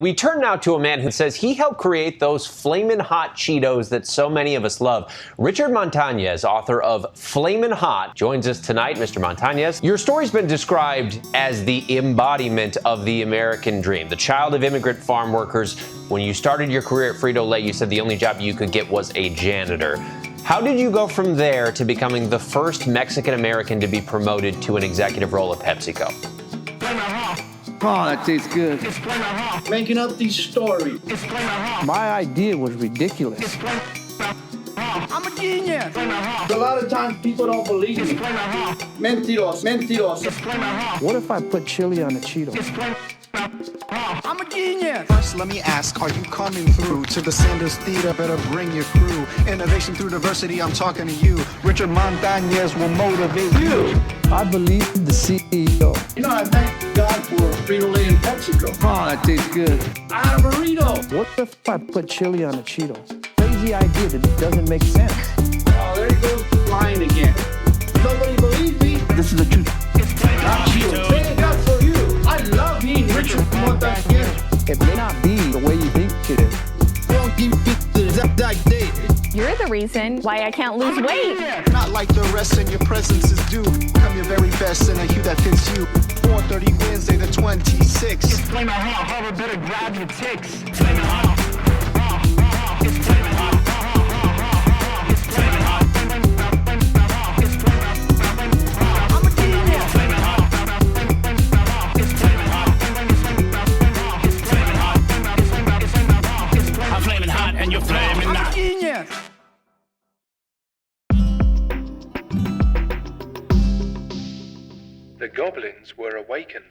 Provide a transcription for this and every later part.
We turn now to a man who says he helped create those Flamin Hot Cheetos that so many of us love. Richard Montanez, author of Flamin Hot, joins us tonight. Mr. Montanez, your story's been described as the embodiment of the American dream, the child of immigrant farm workers. When you started your career at Frito-Lay, you said the only job you could get was a janitor. How did you go from there to becoming the first Mexican-American to be promoted to an executive role at PepsiCo? Oh, that tastes good. Making up these stories. My idea was ridiculous. I'm a genius. A lot of times people don't believe me. Mentiros, mentiros. What if I put chili on a Cheeto? I'm a genius. First, let me ask, are you coming through to the Sanders Theater? Better bring your crew. Innovation through diversity, I'm talking to you. Richard Montanez will motivate you. I believe the CEO. You know, I thank God for Frito-Lay and PepsiCo. Oh, that tastes good. I had a burrito. What if I put chili on a Cheeto? Crazy idea that doesn't make sense. Oh, there he goes flying again. Nobody believes me. This is the truth. I'm Cheetos. Thank God for you. I love being Richard Montanez. It may not be the way you think it is. Don't give me the exact date. You're the reason why I can't lose weight. Not like the rest, and your presence is due. Come your very best in a hue that fits you. 4:30 Wednesday the 26th. It's Flamin Hot. However, better grab your ticks. Flamin Hot. It's Flamin Hot. It's Flamin Hot. It's Flamin Hot. I'm a genius. Flamin Hot. It's Flamin Hot. It's Flamin Hot. I'm flaming hot and you're flaming hot. I'm a genius. The goblins were awakened.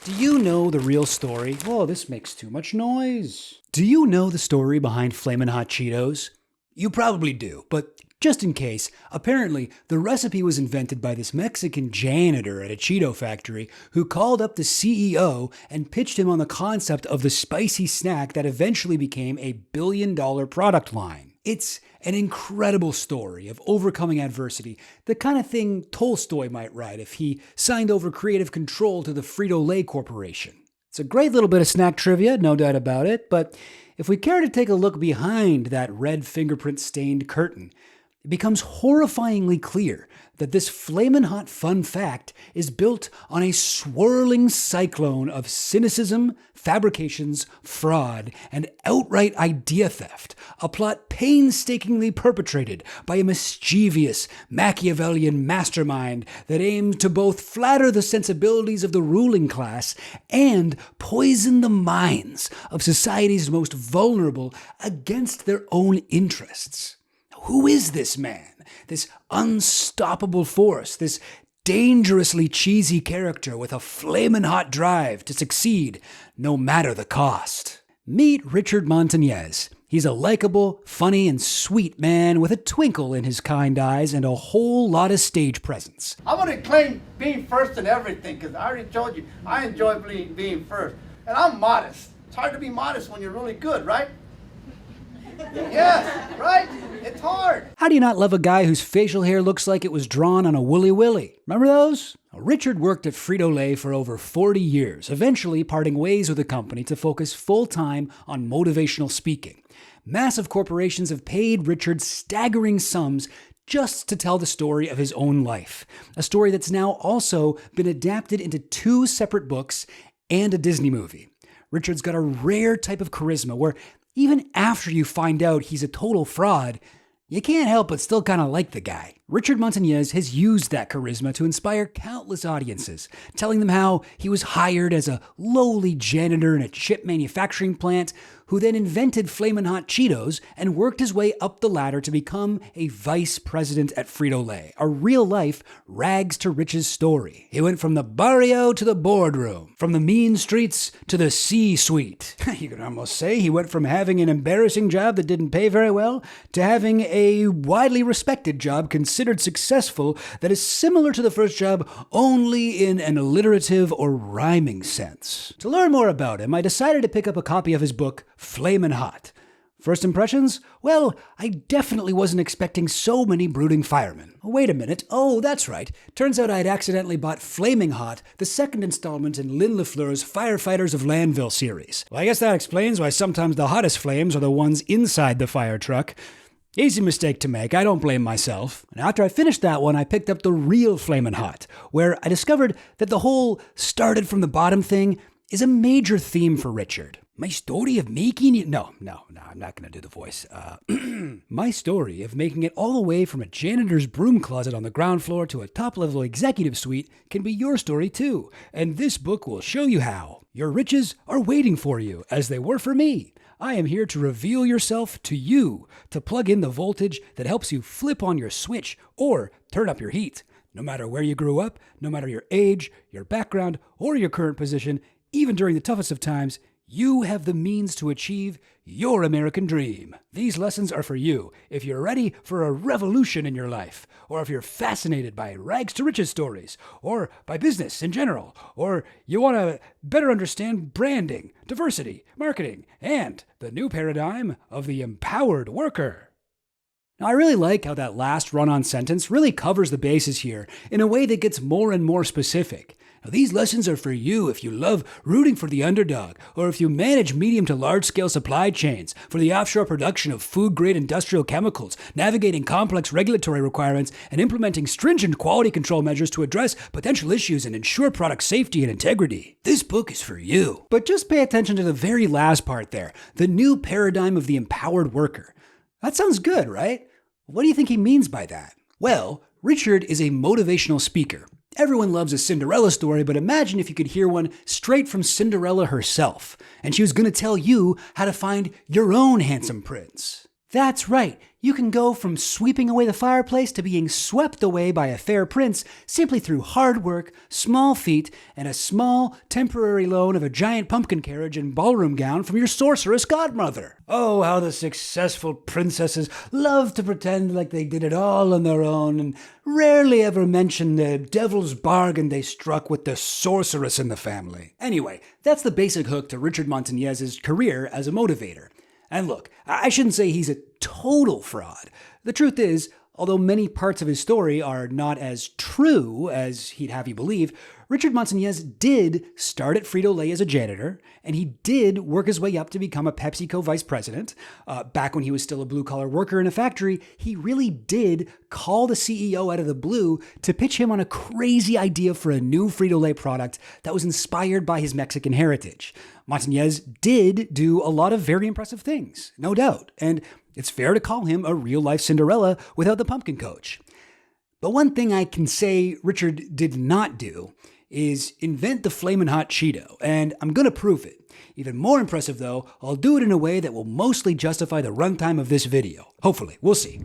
Do you know the real story? Oh, this makes too much noise. Do you know the story behind Flamin' Hot Cheetos? You probably do, but just in case, apparently the recipe was invented by this Mexican janitor at a Cheeto factory who called up the CEO and pitched him on the concept of the spicy snack that eventually became a billion-dollar product line. It's an incredible story of overcoming adversity, the kind of thing Tolstoy might write if he signed over creative control to the Frito-Lay Corporation. It's a great little bit of snack trivia, no doubt about it, but if we care to take a look behind that red fingerprint-stained curtain, it becomes horrifyingly clear that this flamin' hot fun fact is built on a swirling cyclone of cynicism, fabrications, fraud, and outright idea theft, a plot painstakingly perpetrated by a mischievous Machiavellian mastermind that aims to both flatter the sensibilities of the ruling class and poison the minds of society's most vulnerable against their own interests. Who is this man? This unstoppable force, this dangerously cheesy character with a flamin' hot drive to succeed no matter the cost. Meet Richard Montanez. He's a likable, funny, and sweet man with a twinkle in his kind eyes and a whole lot of stage presence. I want to claim being first in everything because I already told you I enjoy being first. And I'm modest. It's hard to be modest when you're really good, right? Yes, right? It's hard. How do you not love a guy whose facial hair looks like it was drawn on a Willy Willy? Remember those? Richard worked at Frito-Lay for over 40 years, eventually parting ways with the company to focus full-time on motivational speaking. Massive corporations have paid Richard staggering sums just to tell the story of his own life, a story that's now also been adapted into 2 separate books and a Disney movie. Richard's got a rare type of charisma where even after you find out he's a total fraud, you can't help but still kind of like the guy. Richard Montanez has used that charisma to inspire countless audiences, telling them how he was hired as a lowly janitor in a chip manufacturing plant, who then invented Flamin' Hot Cheetos and worked his way up the ladder to become a vice president at Frito-Lay, a real-life rags to riches story. He went from the barrio to the boardroom, from the mean streets to the C-suite. You could almost say he went from having an embarrassing job that didn't pay very well to having a widely respected job considered successful that is similar to the first job only in an alliterative or rhyming sense. To learn more about him, I decided to pick up a copy of his book, Flamin' Hot. First impressions? Well, I definitely wasn't expecting so many brooding firemen. Oh, wait a minute. Oh, that's right. Turns out I'd accidentally bought Flamin Hot, the second installment in Lynn LaFleur's Firefighters of Landville series. Well, I guess that explains why sometimes the hottest flames are the ones inside the fire truck. Easy mistake to make, I don't blame myself. And after I finished that one, I picked up the real Flamin Hot, where I discovered that the whole started from the bottom thing is a major theme for Richard. My story of making it... No, I'm not going to do the voice. My story of making it all the way from a janitor's broom closet on the ground floor to a top-level executive suite can be your story too. And this book will show you how. Your riches are waiting for you, as they were for me. I am here to reveal yourself to you, to plug in the voltage that helps you flip on your switch or turn up your heat. No matter where you grew up, no matter your age, your background, or your current position, even during the toughest of times, you have the means to achieve your American dream. These lessons are for you if you're ready for a revolution in your life, or if you're fascinated by rags to riches stories, or by business in general, or you want to better understand branding, diversity, marketing, and the new paradigm of the empowered worker. Now, I really like how that last run-on sentence really covers the bases here in a way that gets more and more specific. Now, these lessons are for you if you love rooting for the underdog, or if you manage medium to large-scale supply chains for the offshore production of food-grade industrial chemicals, navigating complex regulatory requirements, and implementing stringent quality control measures to address potential issues and ensure product safety and integrity. This book is for you. But just pay attention to the very last part there, the new paradigm of the empowered worker. That sounds good, right? What do you think he means by that? Well, Richard is a motivational speaker. Everyone loves a Cinderella story, but imagine if you could hear one straight from Cinderella herself, and she was going to tell you how to find your own handsome prince. That's right. You can go from sweeping away the fireplace to being swept away by a fair prince simply through hard work, small feet, and a small, temporary loan of a giant pumpkin carriage and ballroom gown from your sorceress godmother. Oh, how the successful princesses love to pretend like they did it all on their own and rarely ever mention the devil's bargain they struck with the sorceress in the family. Anyway, that's the basic hook to Richard Montanez's career as a motivator. And look, I shouldn't say he's a total fraud. The truth is, although many parts of his story are not as true as he'd have you believe, Richard Montanez did start at Frito-Lay as a janitor, and he did work his way up to become a PepsiCo vice president. Back when he was still a blue-collar worker in a factory, he really did call the CEO out of the blue to pitch him on a crazy idea for a new Frito-Lay product that was inspired by his Mexican heritage. Montanez did do a lot of very impressive things, no doubt, and it's fair to call him a real-life Cinderella without the pumpkin coach. But one thing I can say Richard did not do is invent the Flamin Hot Cheeto, and I'm going to prove it. Even more impressive though, I'll do it in a way that will mostly justify the runtime of this video. Hopefully, we'll see.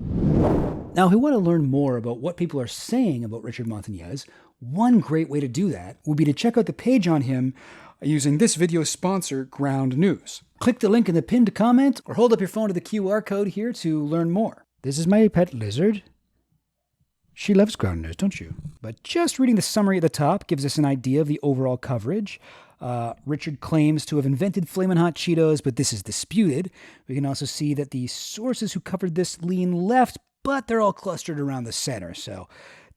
Now, if you want to learn more about what people are saying about Richard Montanez, one great way to do that would be to check out the page on him using this video's sponsor, Ground News. Click the link in the pinned comment or hold up your phone to the QR code here to learn more. This is my pet lizard. She loves Ground News, don't you? But just reading the summary at the top gives us an idea of the overall coverage. Richard claims to have invented Flamin' Hot Cheetos, but this is disputed. We can also see that the sources who covered this lean left, but they're all clustered around the center. So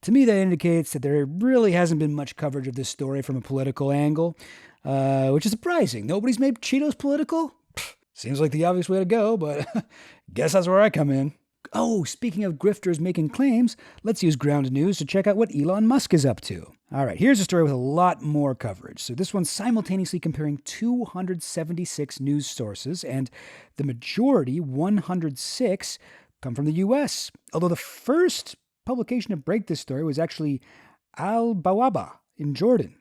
to me, that indicates that there really hasn't been much coverage of this story from a political angle, which is surprising. Nobody's made Cheetos political? Seems like the obvious way to go, but guess that's where I come in. Oh, speaking of grifters making claims, let's use Ground News to check out what Elon Musk is up to. All right, here's a story with a lot more coverage. So this one's simultaneously comparing 276 news sources, and the majority, 106, come from the U.S. Although the first publication to break this story was actually Al Bawaba in Jordan.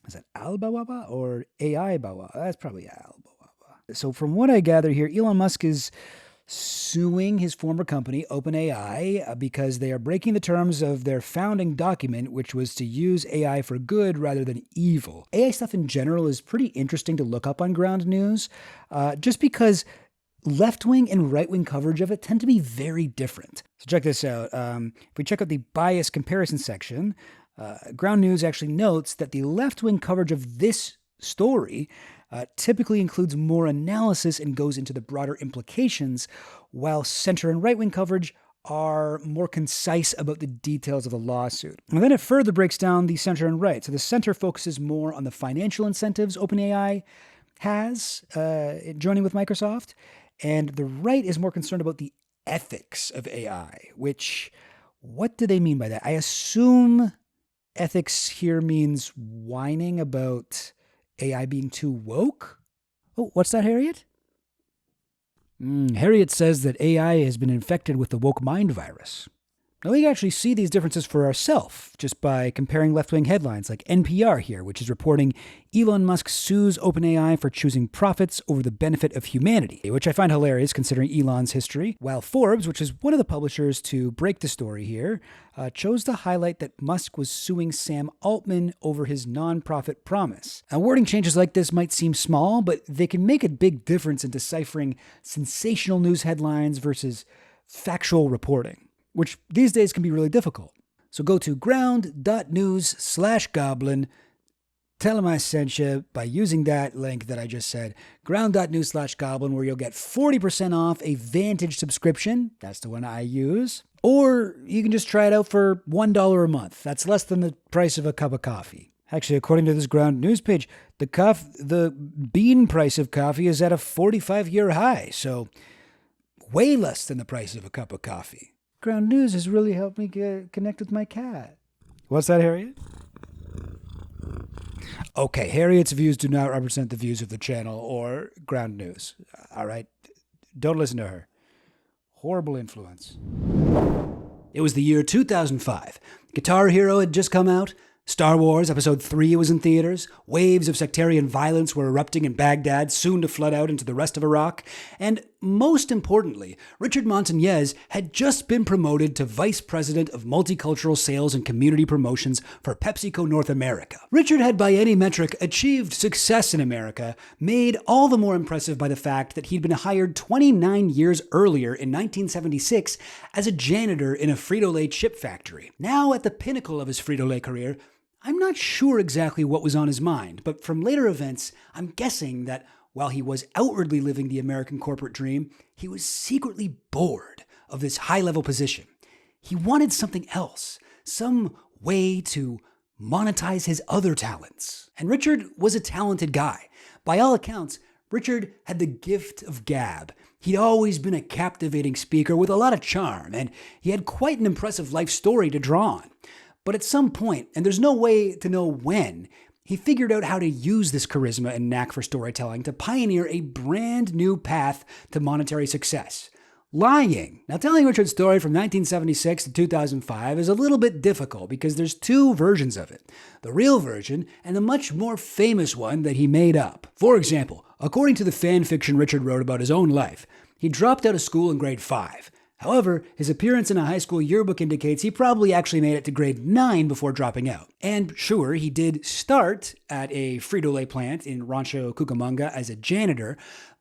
Is that Al Bawaba or AI Bawaba? That's probably Al Bawaba. So from what I gather here, Elon Musk is suing his former company, OpenAI, because they are breaking the terms of their founding document, which was to use AI for good rather than evil. AI stuff in general is pretty interesting to look up on Ground News, just because left-wing and right-wing coverage of it tend to be very different. So check this out. If we check out the bias comparison section, Ground News actually notes that the left-wing coverage of this story typically includes more analysis and goes into the broader implications, while center and right-wing coverage are more concise about the details of the lawsuit. And then it further breaks down the center and right. So the center focuses more on the financial incentives OpenAI has joining with Microsoft, and the right is more concerned about the ethics of AI, which, what do they mean by that? I assume ethics here means whining about AI being too woke? Oh, what's that, Harriet? Harriet says that AI has been infected with the woke mind virus. Now, we can actually see these differences for ourselves just by comparing left-wing headlines like NPR here, which is reporting Elon Musk sues OpenAI for choosing profits over the benefit of humanity, which I find hilarious considering Elon's history, while Forbes, which is one of the publishers to break the story here, chose to highlight that Musk was suing Sam Altman over his nonprofit promise. Now, wording changes like this might seem small, but they can make a big difference in deciphering sensational news headlines versus factual reporting, which these days can be really difficult. So go to ground.news/goblin. Tell them I sent you by using that link that I just said, ground.news/goblin, where you'll get 40% off a Vantage subscription. That's the one I use. Or you can just try it out for $1 a month. That's less than the price of a cup of coffee. Actually, according to this Ground News page, the bean price of coffee is at a 45-year high, so way less than the price of a cup of coffee. Ground News has really helped me connect with my cat. What's that, Harriet? Okay, Harriet's views do not represent the views of the channel or Ground News. All right? Don't listen to her. Horrible influence. It was the year 2005. Guitar Hero had just come out. Star Wars Episode 3 was in theaters. Waves of sectarian violence were erupting in Baghdad, soon to flood out into the rest of Iraq. And most importantly, Richard Montanez had just been promoted to Vice President of Multicultural Sales and Community Promotions for PepsiCo North America. Richard had, by any metric, achieved success in America, made all the more impressive by the fact that he'd been hired 29 years earlier in 1976 as a janitor in a Frito-Lay chip factory. Now at the pinnacle of his Frito-Lay career, I'm not sure exactly what was on his mind, but from later events, I'm guessing that while he was outwardly living the American corporate dream, he was secretly bored of this high-level position. He wanted something else, some way to monetize his other talents. And Richard was a talented guy. By all accounts, Richard had the gift of gab. He'd always been a captivating speaker with a lot of charm, and he had quite an impressive life story to draw on. But at some point, and there's no way to know when, he figured out how to use this charisma and knack for storytelling to pioneer a brand new path to monetary success. Lying. Now, telling Richard's story from 1976 to 2005 is a little bit difficult because there's two versions of it. The real version and the much more famous one that he made up. For example, according to the fan fiction Richard wrote about his own life, he dropped out of school in grade 5. However, his appearance in a high school yearbook indicates he probably actually made it to grade 9 before dropping out. And sure, he did start at a Frito-Lay plant in Rancho Cucamonga as a janitor,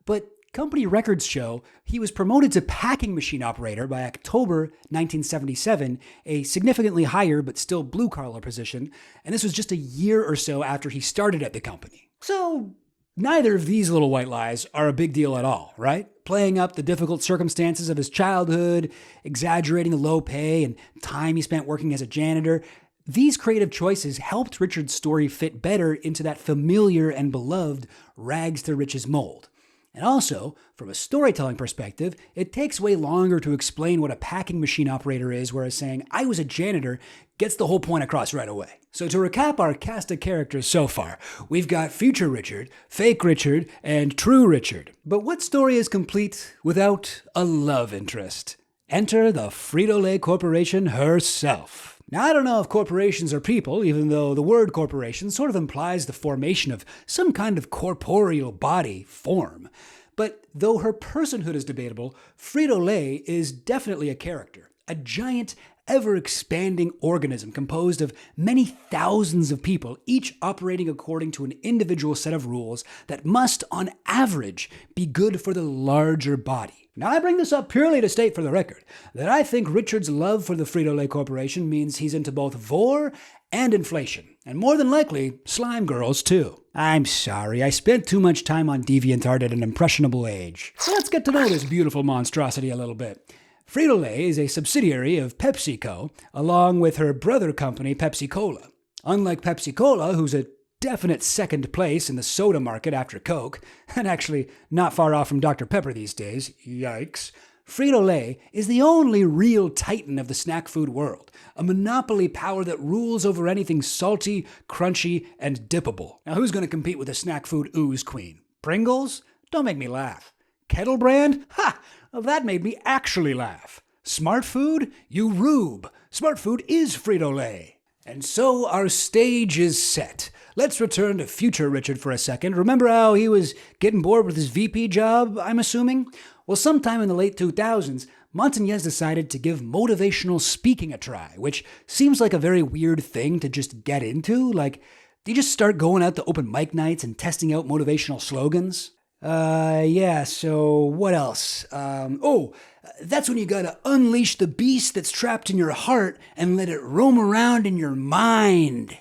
but company records show he was promoted to packing machine operator by October 1977, a significantly higher but still blue-collar position, and this was just a year or so after he started at the company. So neither of these little white lies are a big deal at all, right? Playing up the difficult circumstances of his childhood, exaggerating the low pay and time he spent working as a janitor, these creative choices helped Richard's story fit better into that familiar and beloved rags to riches mold. And also, from a storytelling perspective, it takes way longer to explain what a packing machine operator is, whereas saying, "I was a janitor," gets the whole point across right away. So to recap our cast of characters so far, we've got future Richard, fake Richard, and true Richard. But what story is complete without a love interest? Enter the Frito-Lay Corporation herself. Now, I don't know if corporations are people, even though the word corporation sort of implies the formation of some kind of corporeal body form. But though her personhood is debatable, Frito-Lay is definitely a character, a giant, ever-expanding organism composed of many thousands of people, each operating according to an individual set of rules that must, on average, be good for the larger body. Now, I bring this up purely to state for the record that I think Richard's love for the Frito-Lay Corporation means he's into both vor and inflation. And more than likely, slime girls too. I'm sorry, I spent too much time on DeviantArt at an impressionable age. So let's get to know this beautiful monstrosity a little bit. Frito-Lay is a subsidiary of PepsiCo, along with her brother company Pepsi-Cola. Unlike Pepsi-Cola, who's a definite second place in the soda market after Coke, and actually not far off from Dr. Pepper these days, yikes, Frito-Lay is the only real titan of the snack food world, a monopoly power that rules over anything salty, crunchy, and dippable. Now who's going to compete with the snack food ooze queen? Pringles? Don't make me laugh. Kettle Brand? Ha! Well, that made me actually laugh. Smart Food? You rube. Smart Food is Frito-Lay. And so our stage is set. Let's return to future Richard for a second. Remember how he was getting bored with his VP job, I'm assuming? Well, sometime in the late 2000s, Montanez decided to give motivational speaking a try, which seems like a very weird thing to just get into. Like, do you just start going out to open mic nights and testing out motivational slogans? Yeah, so what else? That's when you gotta unleash the beast that's trapped in your heart and let it roam around in your mind.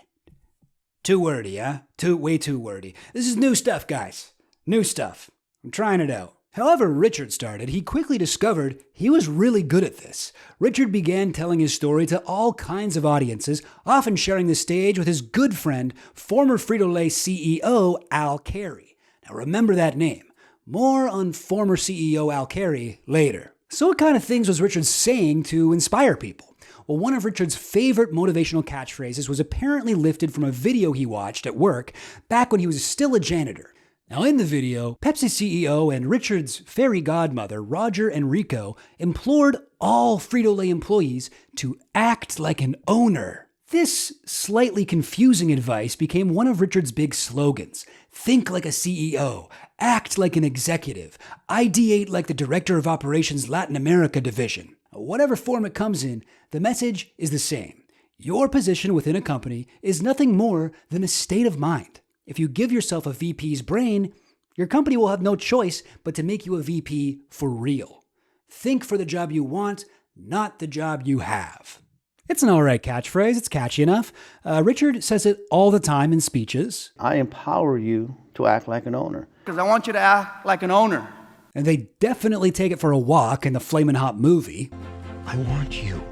Too wordy, huh? Way too wordy. This is new stuff, guys. New stuff. I'm trying it out. However Richard started, he quickly discovered he was really good at this. Richard began telling his story to all kinds of audiences, often sharing the stage with his good friend, former Frito-Lay CEO Al Carey. Now remember that name. More on former CEO Al Carey later. So what kind of things was Richard saying to inspire people? Well, one of Richard's favorite motivational catchphrases was apparently lifted from a video he watched at work back when he was still a janitor. Now in the video, Pepsi CEO and Richard's fairy godmother, Roger Enrico, implored all Frito-Lay employees to act like an owner. This slightly confusing advice became one of Richard's big slogans. Think like a CEO, act like an executive, ideate like the Director of Operations Latin America Division. Whatever form it comes in, the message is the same. Your position within a company is nothing more than a state of mind. If you give yourself a VP's brain, your company will have no choice but to make you a VP for real. Think for the job you want, not the job you have. It's an alright catchphrase, it's catchy enough. Richard says it all the time in speeches. I empower you to act like an owner. Because I want you to act like an owner. And they definitely take it for a walk in the Flamin Hot movie. I want you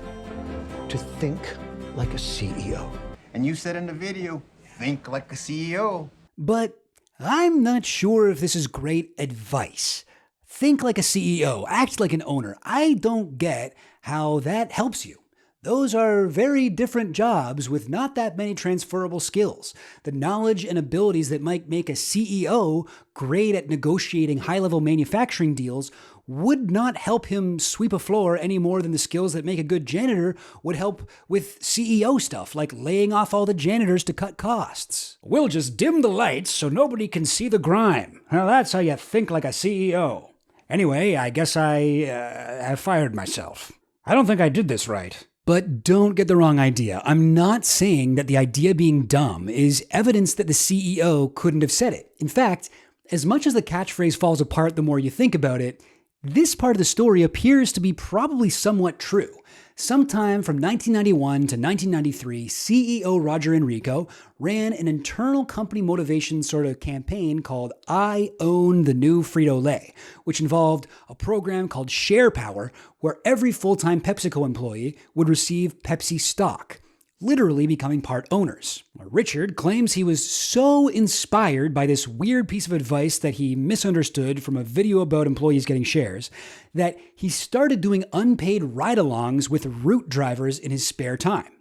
to think like a CEO. And you said in the video, think like a CEO. But I'm not sure if this is great advice. Think like a CEO, act like an owner. I don't get how that helps you. Those are very different jobs with not that many transferable skills. The knowledge and abilities that might make a CEO great at negotiating high-level manufacturing deals would not help him sweep a floor any more than the skills that make a good janitor would help with CEO stuff, like laying off all the janitors to cut costs. We'll just dim the lights so nobody can see the grime. Well, that's how you think like a CEO. Anyway, I guess I have fired myself. I don't think I did this right. But don't get the wrong idea. I'm not saying that the idea being dumb is evidence that the CEO couldn't have said it. In fact, as much as the catchphrase falls apart the more you think about it, this part of the story appears to be probably somewhat true. Sometime from 1991 to 1993, CEO Roger Enrico ran an internal company motivation sort of campaign called I Own the New Frito-Lay, which involved a program called Share Power, where every full-time PepsiCo employee would receive Pepsi stock, literally becoming part owners. Richard claims he was so inspired by this weird piece of advice that he misunderstood from a video about employees getting shares that he started doing unpaid ride-alongs with route drivers in his spare time.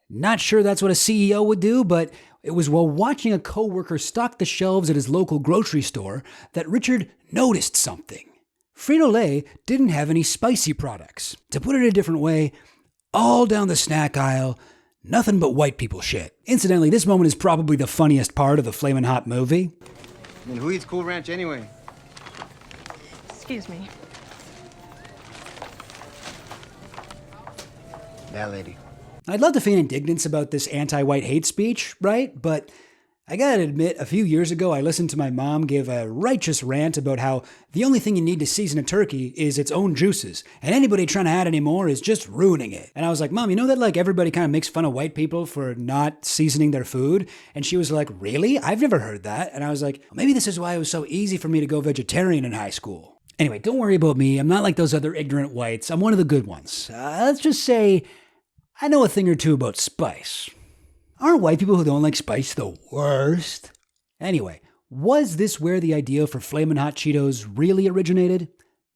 Not sure that's what a CEO would do, but it was while watching a coworker stock the shelves at his local grocery store that Richard noticed something. Frito-Lay didn't have any spicy products. To put it a different way, all down the snack aisle, nothing but white people shit. Incidentally, this moment is probably the funniest part of the Flamin' Hot movie. I mean, who eats Cool Ranch anyway? Excuse me. That lady. I'd love to feign indignance about this anti-white hate speech, right? But I gotta admit, a few years ago, I listened to my mom give a righteous rant about how the only thing you need to season a turkey is its own juices, and anybody trying to add any more is just ruining it. And I was like, Mom, you know that like everybody kind of makes fun of white people for not seasoning their food? And she was like, really? I've never heard that. And I was like, well, maybe this is why it was so easy for me to go vegetarian in high school. Anyway, don't worry about me. I'm not like those other ignorant whites. I'm one of the good ones. Let's just say I know a thing or two about spice. Aren't white people who don't like spice the worst? Anyway, was this where the idea for Flamin' Hot Cheetos really originated?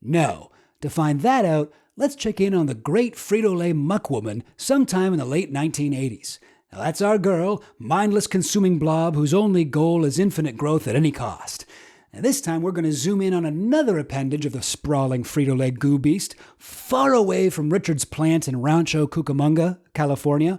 No. To find that out, let's check in on the great Frito-Lay muckwoman sometime in the late 1980s. Now that's our girl, mindless consuming blob whose only goal is infinite growth at any cost. And this time we're going to zoom in on another appendage of the sprawling Frito-Lay goo beast, far away from Richard's plant in Rancho Cucamonga, California,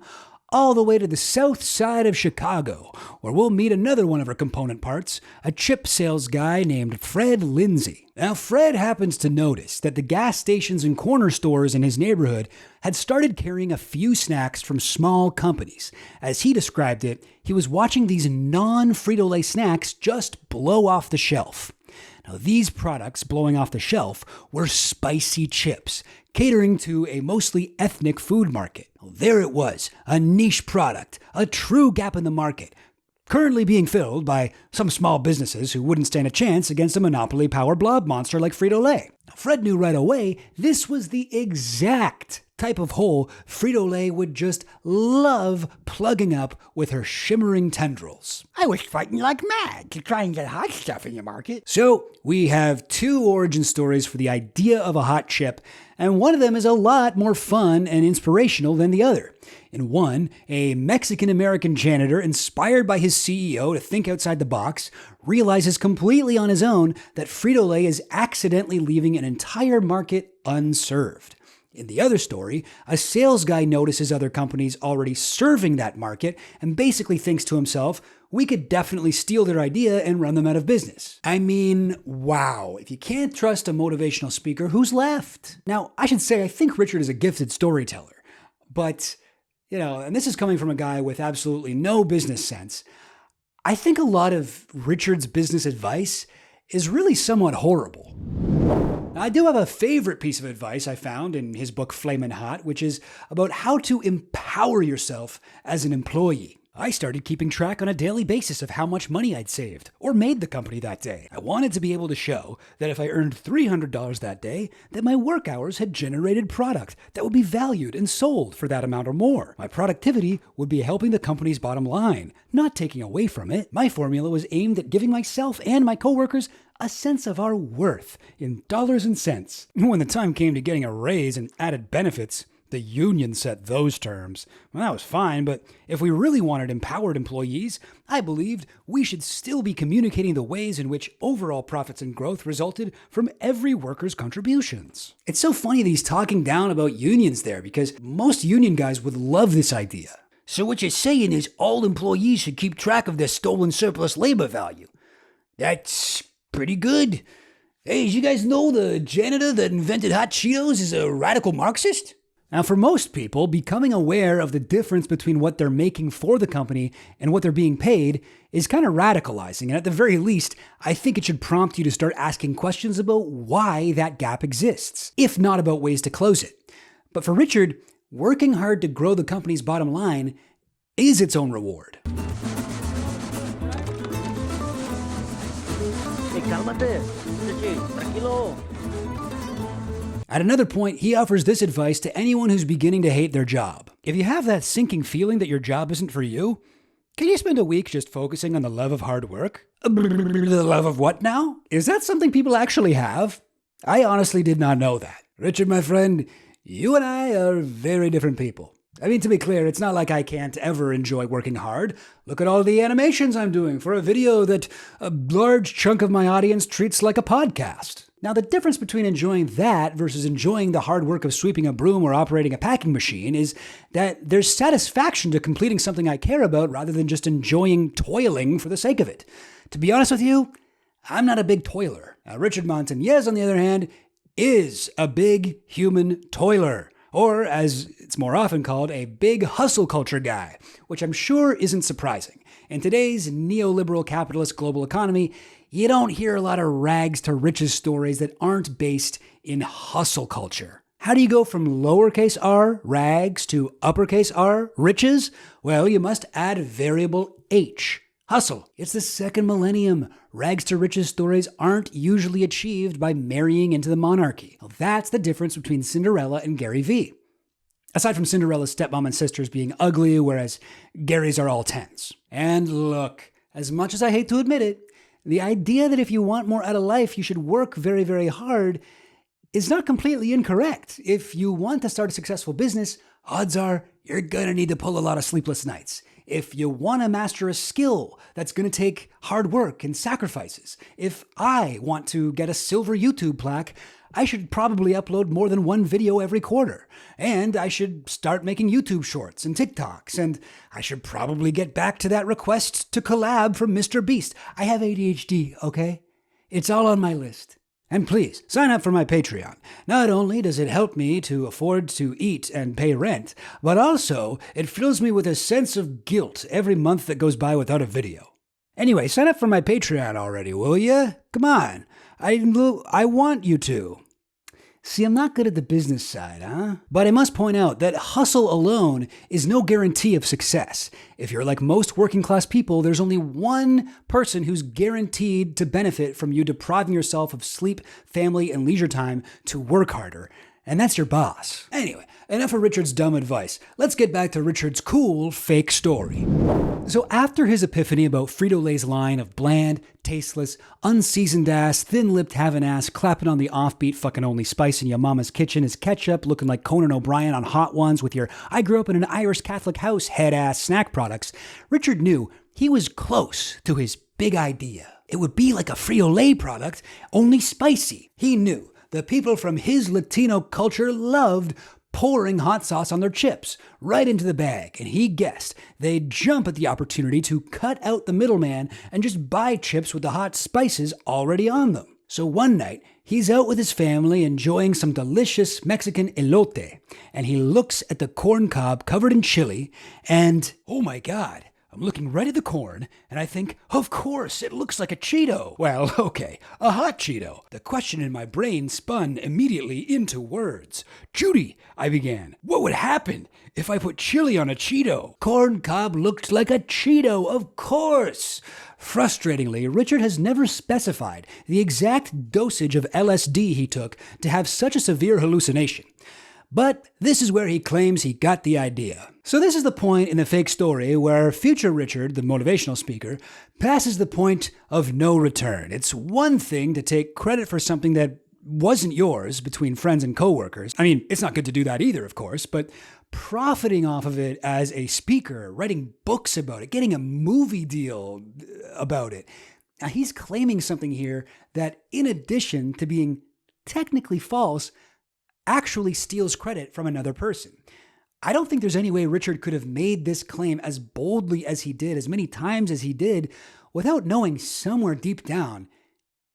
all the way to the south side of Chicago, where we'll meet another one of her component parts, a chip sales guy named Fred Lindsay. Now, Fred happens to notice that the gas stations and corner stores in his neighborhood had started carrying a few snacks from small companies. As he described it, he was watching these non-Frito-Lay snacks just blow off the shelf. Now, these products blowing off the shelf were spicy chips, catering to a mostly ethnic food market. There it was, a niche product, a true gap in the market, currently being filled by some small businesses who wouldn't stand a chance against a monopoly power blob monster like Frito-Lay. Now, Fred knew right away this was the exact type of hole Frito-Lay would just love plugging up with her shimmering tendrils. I was fighting like mad to try and get hot stuff in the market. So, we have two origin stories for the idea of a hot chip, and one of them is a lot more fun and inspirational than the other. In one, a Mexican-American janitor, inspired by his CEO to think outside the box, realizes completely on his own that Frito-Lay is accidentally leaving an entire market unserved. In the other story, a sales guy notices other companies already serving that market and basically thinks to himself, we could definitely steal their idea and run them out of business. I mean, wow. If you can't trust a motivational speaker, who's left? Now, I should say I think Richard is a gifted storyteller. But, and this is coming from a guy with absolutely no business sense. I think a lot of Richard's business advice is really somewhat horrible. Now, I do have a favorite piece of advice I found in his book Flamin' Hot, which is about how to empower yourself as an employee. I started keeping track on a daily basis of how much money I'd saved or made the company that day. I wanted to be able to show that if I earned $300 that day, that my work hours had generated product that would be valued and sold for that amount or more. My productivity would be helping the company's bottom line, not taking away from it. My formula was aimed at giving myself and my coworkers a sense of our worth in dollars and cents. When the time came to getting a raise and added benefits, the union set those terms. Well, that was fine, but if we really wanted empowered employees, I believed we should still be communicating the ways in which overall profits and growth resulted from every worker's contributions. It's so funny that he's talking down about unions there, because most union guys would love this idea. So what you're saying is all employees should keep track of their stolen surplus labor value. That's pretty good. Hey, did you guys know the janitor that invented Hot Cheetos is a radical Marxist? Now, for most people, becoming aware of the difference between what they're making for the company and what they're being paid is kind of radicalizing. And at the very least, I think it should prompt you to start asking questions about why that gap exists, if not about ways to close it. But for Richard, working hard to grow the company's bottom line is its own reward. Hey, cálmate. Tranquilo. At another point, he offers this advice to anyone who's beginning to hate their job. If you have that sinking feeling that your job isn't for you, can you spend a week just focusing on the love of hard work? The love of what now? Is that something people actually have? I honestly did not know that. Richard, my friend, you and I are very different people. I mean, to be clear, it's not like I can't ever enjoy working hard. Look at all the animations I'm doing for a video that a large chunk of my audience treats like a podcast. Now, the difference between enjoying that versus enjoying the hard work of sweeping a broom or operating a packing machine is that there's satisfaction to completing something I care about rather than just enjoying toiling for the sake of it. To be honest with you, I'm not a big toiler. Now, Richard Montanez, on the other hand, is a big human toiler, or as it's more often called, a big hustle culture guy, which I'm sure isn't surprising. In today's neoliberal capitalist global economy, you don't hear a lot of rags to riches stories that aren't based in hustle culture. How do you go from lowercase r, rags, to uppercase R, riches? Well, you must add variable H, hustle. It's the second millennium. Rags to riches stories aren't usually achieved by marrying into the monarchy. Well, that's the difference between Cinderella and Gary Vee. Aside from Cinderella's stepmom and sisters being ugly, whereas Gary's are all 10s. And look, as much as I hate to admit it, the idea that if you want more out of life, you should work very, very hard is not completely incorrect. If you want to start a successful business, odds are you're gonna need to pull a lot of sleepless nights. If you want to master a skill, that's going to take hard work and sacrifices. If I want to get a silver YouTube plaque, I should probably upload more than one video every quarter. And I should start making YouTube shorts and TikToks. And I should probably get back to that request to collab from Mr. Beast. I have ADHD, okay? It's all on my list. And please, sign up for my Patreon. Not only does it help me to afford to eat and pay rent, but also it fills me with a sense of guilt every month that goes by without a video. Anyway, sign up for my Patreon already, will ya? Come on. I want you to. See, I'm not good at the business side, huh? But I must point out that hustle alone is no guarantee of success. If you're like most working class people, there's only one person who's guaranteed to benefit from you depriving yourself of sleep, family, and leisure time to work harder. And that's your boss. Anyway, enough of Richard's dumb advice. Let's get back to Richard's cool fake story. So after his epiphany about Frito-Lay's line of bland, tasteless, unseasoned ass, thin-lipped having ass, clapping on the offbeat fucking only spice in your mama's kitchen is ketchup, looking like Conan O'Brien on Hot Ones with your I grew up in an Irish Catholic house head-ass snack products, Richard knew he was close to his big idea. It would be like a Frito-Lay product, only spicy. He knew the people from his Latino culture loved pouring hot sauce on their chips, right into the bag, and he guessed they'd jump at the opportunity to cut out the middleman and just buy chips with the hot spices already on them. So one night, he's out with his family enjoying some delicious Mexican elote, and he looks at the corn cob covered in chili, and oh my God, I'm looking right at the corn, and I think, of course, it looks like a Cheeto. Well, okay, a hot Cheeto. The question in my brain spun immediately into words. Judy, I began, what would happen if I put chili on a Cheeto? Corn cob looked like a Cheeto, of course. Frustratingly, Richard has never specified the exact dosage of LSD he took to have such a severe hallucination. But this is where he claims he got the idea. So this is the point in the fake story where future Richard, the motivational speaker, passes the point of no return. It's one thing to take credit for something that wasn't yours between friends and coworkers. I mean, it's not good to do that either, of course, but profiting off of it as a speaker, writing books about it, getting a movie deal about it. Now, he's claiming something here that, in addition to being technically false, actually steals credit from another person. I don't think there's any way Richard could have made this claim as boldly as he did, as many times as he did, without knowing somewhere deep down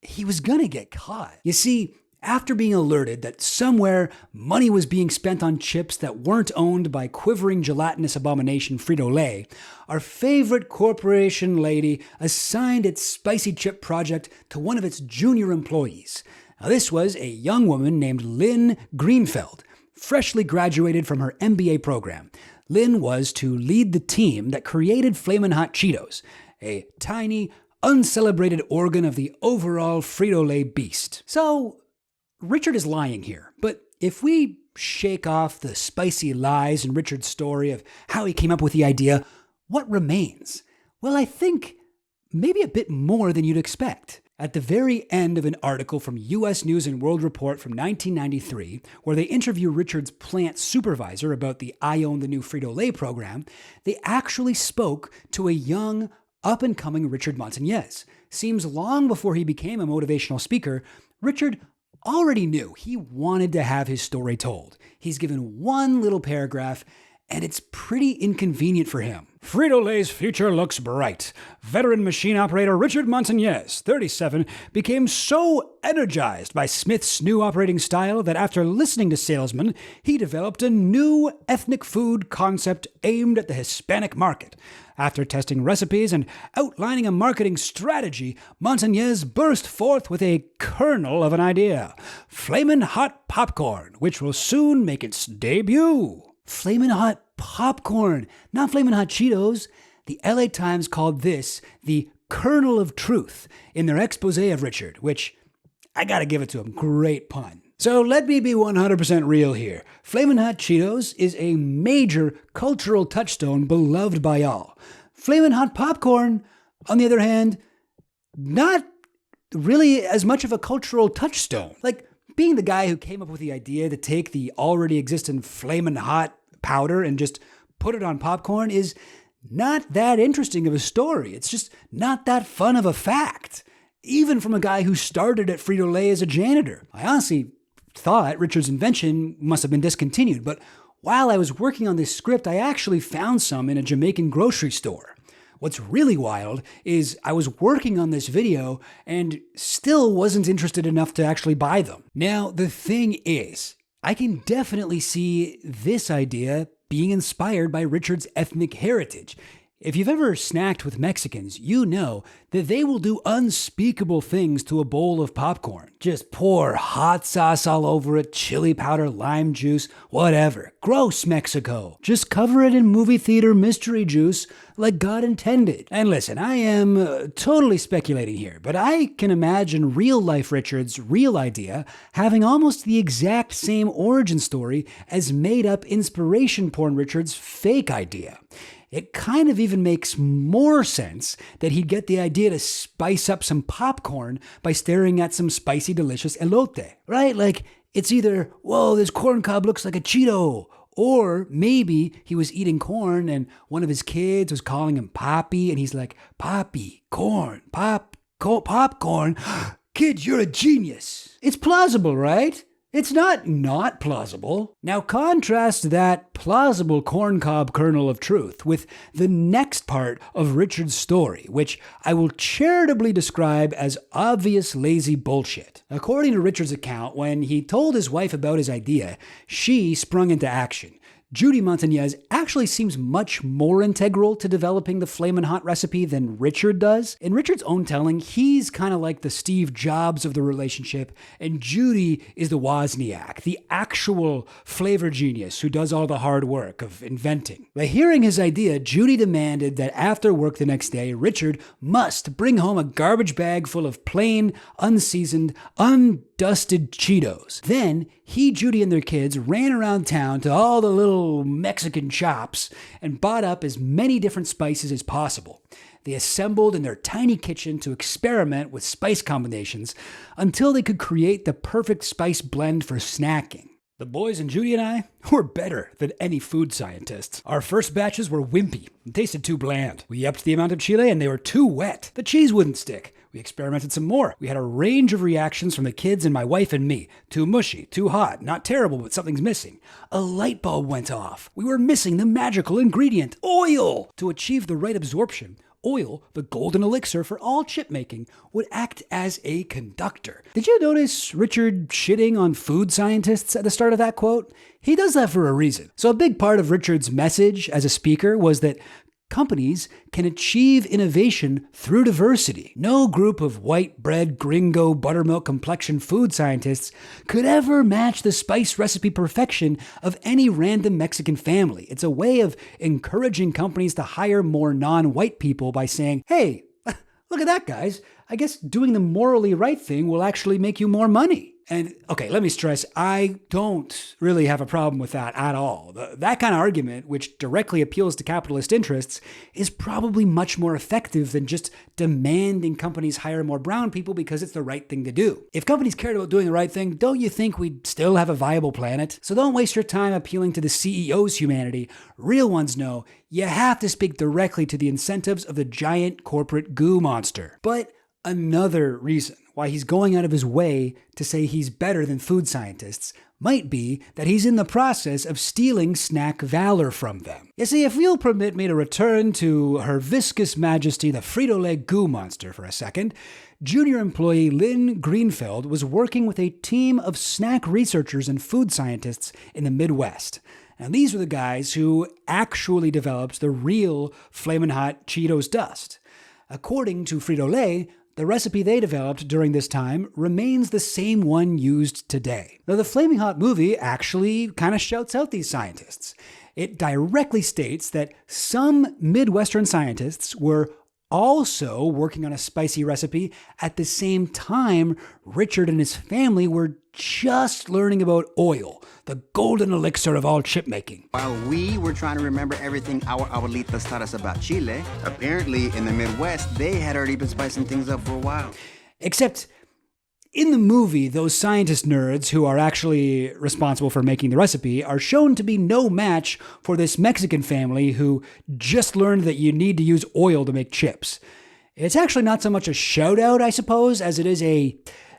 he was gonna get caught. You see, after being alerted that somewhere money was being spent on chips that weren't owned by quivering gelatinous abomination Frito-Lay, our favorite corporation lady assigned its spicy chip project to one of its junior employees. Now, this was a young woman named Lynn Greenfeld, freshly graduated from her MBA program. Lynn was to lead the team that created Flamin Hot Cheetos, a tiny, uncelebrated organ of the overall Frito-Lay beast. So, Richard is lying here, but if we shake off the spicy lies in Richard's story of how he came up with the idea, what remains? Well, I think maybe a bit more than you'd expect. At the very end of an article from U.S. News and World Report from 1993, where they interview Richard's plant supervisor about the I Own the New Frito-Lay program, they actually spoke to a young, up-and-coming Richard Montanez. Seems long before he became a motivational speaker, Richard already knew he wanted to have his story told. He's given one little paragraph, and it's pretty inconvenient for him. Frito-Lay's future looks bright. Veteran machine operator Richard Montanez, 37, became so energized by Smith's new operating style that after listening to salesmen, he developed a new ethnic food concept aimed at the Hispanic market. After testing recipes and outlining a marketing strategy, Montanez burst forth with a kernel of an idea: Flamin' Hot Popcorn, which will soon make its debut. Flamin' Hot Popcorn, not Flamin' Hot Cheetos. The LA Times called this the kernel of truth in their expose of Richard, which, I gotta give it to him, great pun. So let me be 100% real here. Flamin' Hot Cheetos is a major cultural touchstone beloved by all. Flamin' Hot Popcorn, on the other hand, not really as much of a cultural touchstone. Like, being the guy who came up with the idea to take the already existent Flamin' Hot powder and just put it on popcorn is not that interesting of a story. It's just not that fun of a fact. Even from a guy who started at Frito-Lay as a janitor. I honestly thought Richard's invention must have been discontinued, but while I was working on this script, I actually found some in a Jamaican grocery store. What's really wild is I was working on this video and still wasn't interested enough to actually buy them. Now, the thing is, I can definitely see this idea being inspired by Richard's ethnic heritage. If you've ever snacked with Mexicans, you know that they will do unspeakable things to a bowl of popcorn. Just pour hot sauce all over it, chili powder, lime juice, whatever. Gross, Mexico. Just cover it in movie theater mystery juice like God intended. And listen, I am totally speculating here, but I can imagine real-life Richard's real idea having almost the exact same origin story as made-up inspiration porn Richard's fake idea. It kind of even makes more sense that he'd get the idea to spice up some popcorn by staring at some spicy, delicious elote, right? Like, it's either, whoa, this corn cob looks like a Cheeto, or maybe he was eating corn and one of his kids was calling him Poppy, and he's like, Poppy, corn, popcorn. Kid, you're a genius. It's plausible, right? It's not plausible. Now contrast that plausible corncob kernel of truth with the next part of Richard's story, which I will charitably describe as obvious lazy bullshit. According to Richard's account, when he told his wife about his idea, she sprung into action. Judy Montanez actually seems much more integral to developing the Flamin' Hot recipe than Richard does. In Richard's own telling, he's kind of like the Steve Jobs of the relationship, and Judy is the Wozniak, the actual flavor genius who does all the hard work of inventing. By hearing his idea, Judy demanded that after work the next day, Richard must bring home a garbage bag full of plain, unseasoned, undusted Cheetos. Then, he, Judy, and their kids ran around town to all the little Mexican shops and bought up as many different spices as possible. They assembled in their tiny kitchen to experiment with spice combinations until they could create the perfect spice blend for snacking. The boys and Judy and I were better than any food scientists. Our first batches were wimpy and tasted too bland. We upped the amount of chile and they were too wet. The cheese wouldn't stick. We experimented some more. We had a range of reactions from the kids and my wife and me. Too mushy, too hot, not terrible, but something's missing. A light bulb went off. We were missing the magical ingredient, oil. To achieve the right absorption, oil, the golden elixir for all chip making, would act as a conductor. Did you notice Richard shitting on food scientists at the start of that quote? He does that for a reason. So a big part of Richard's message as a speaker was that companies can achieve innovation through diversity. No group of white bread, gringo, buttermilk complexion food scientists could ever match the spice recipe perfection of any random Mexican family. It's a way of encouraging companies to hire more non-white people by saying, hey, look at that, guys. I guess doing the morally right thing will actually make you more money. And okay, let me stress, I don't really have a problem with that at all. That kind of argument, which directly appeals to capitalist interests, is probably much more effective than just demanding companies hire more brown people because it's the right thing to do. If companies cared about doing the right thing, don't you think we'd still have a viable planet? So don't waste your time appealing to the CEO's humanity. Real ones know you have to speak directly to the incentives of the giant corporate goo monster. But another reason why he's going out of his way to say he's better than food scientists might be that he's in the process of stealing snack valor from them. You see, if you'll permit me to return to Her Viscous Majesty the Frito-Lay goo monster for a second, junior employee Lynn Greenfeld was working with a team of snack researchers and food scientists in the Midwest. And these were the guys who actually developed the real Flamin' Hot Cheetos dust. According to Frito-Lay, the recipe they developed during this time remains the same one used today. Now, the Flaming Hot movie actually kind of shouts out these scientists. It directly states that some Midwestern scientists were also working on a spicy recipe at the same time Richard and his family were just learning about oil, the golden elixir of all chip making. While we were trying to remember everything our abuelitas taught us about Chile, apparently in the Midwest, they had already been spicing things up for a while. Except, in the movie, those scientist nerds who are actually responsible for making the recipe are shown to be no match for this Mexican family who just learned that you need to use oil to make chips. It's actually not so much a shout-out, I suppose, as it is a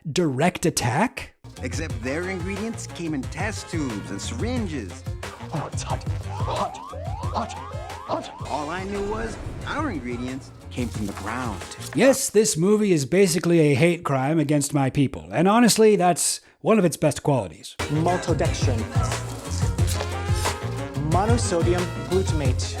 direct attack. Except their ingredients came in test tubes and syringes. Oh, it's hot, hot, hot, hot. All I knew was our ingredients came from the ground. Yes, this movie is basically a hate crime against my people, and honestly, that's one of its best qualities. Maltodextrin. Monosodium glutamate.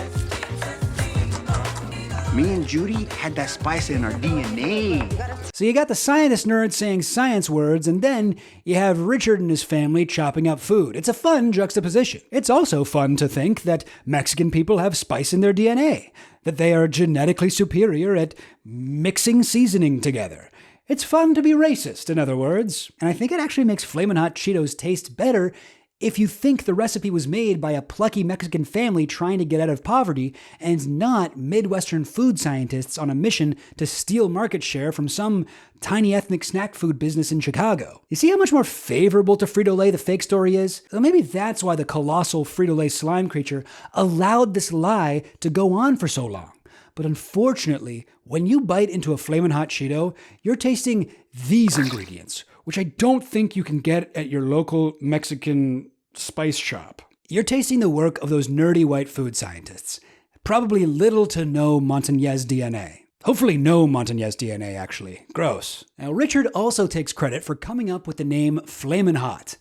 Me and Judy had that spice in our DNA. So you got the scientist nerd saying science words, and then you have Richard and his family chopping up food. It's a fun juxtaposition. It's also fun to think that Mexican people have spice in their DNA, that they are genetically superior at mixing seasoning together. It's fun to be racist, in other words. And I think it actually makes Flamin' Hot Cheetos taste better if you think the recipe was made by a plucky Mexican family trying to get out of poverty and not Midwestern food scientists on a mission to steal market share from some tiny ethnic snack food business in Chicago. You see how much more favorable to Frito-Lay the fake story is? So maybe that's why the colossal Frito-Lay slime creature allowed this lie to go on for so long. But unfortunately, when you bite into a Flamin' Hot Cheeto, you're tasting these ingredients, which I don't think you can get at your local Mexican spice shop. You're tasting the work of those nerdy white food scientists. Probably little to no Montanez DNA. Hopefully no Montanez DNA, actually. Gross. Now, Richard also takes credit for coming up with the name Flamin' Hot.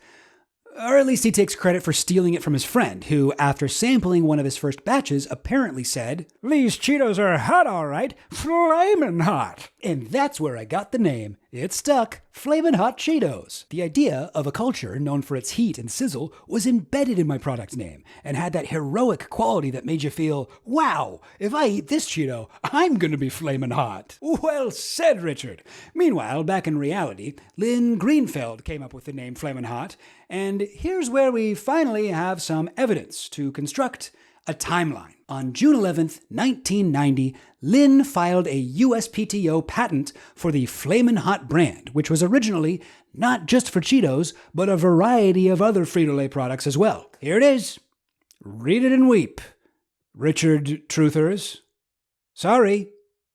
Or at least he takes credit for stealing it from his friend, who, after sampling one of his first batches, apparently said, "These Cheetos are hot, all right. Flamin' hot." And that's where I got the name. It stuck. Flamin' Hot Cheetos. The idea of a culture known for its heat and sizzle was embedded in my product's name, and had that heroic quality that made you feel, wow, if I eat this Cheeto, I'm gonna be flamin' hot. Well said, Richard. Meanwhile, back in reality, Lynn Greenfeld came up with the name Flamin' Hot, and here's where we finally have some evidence to construct a timeline. On June 11th, 1990, Lynn filed a USPTO patent for the Flamin' Hot brand, which was originally not just for Cheetos, but a variety of other Frito-Lay products as well. Here it is. Read it and weep. Richard Truthers. Sorry.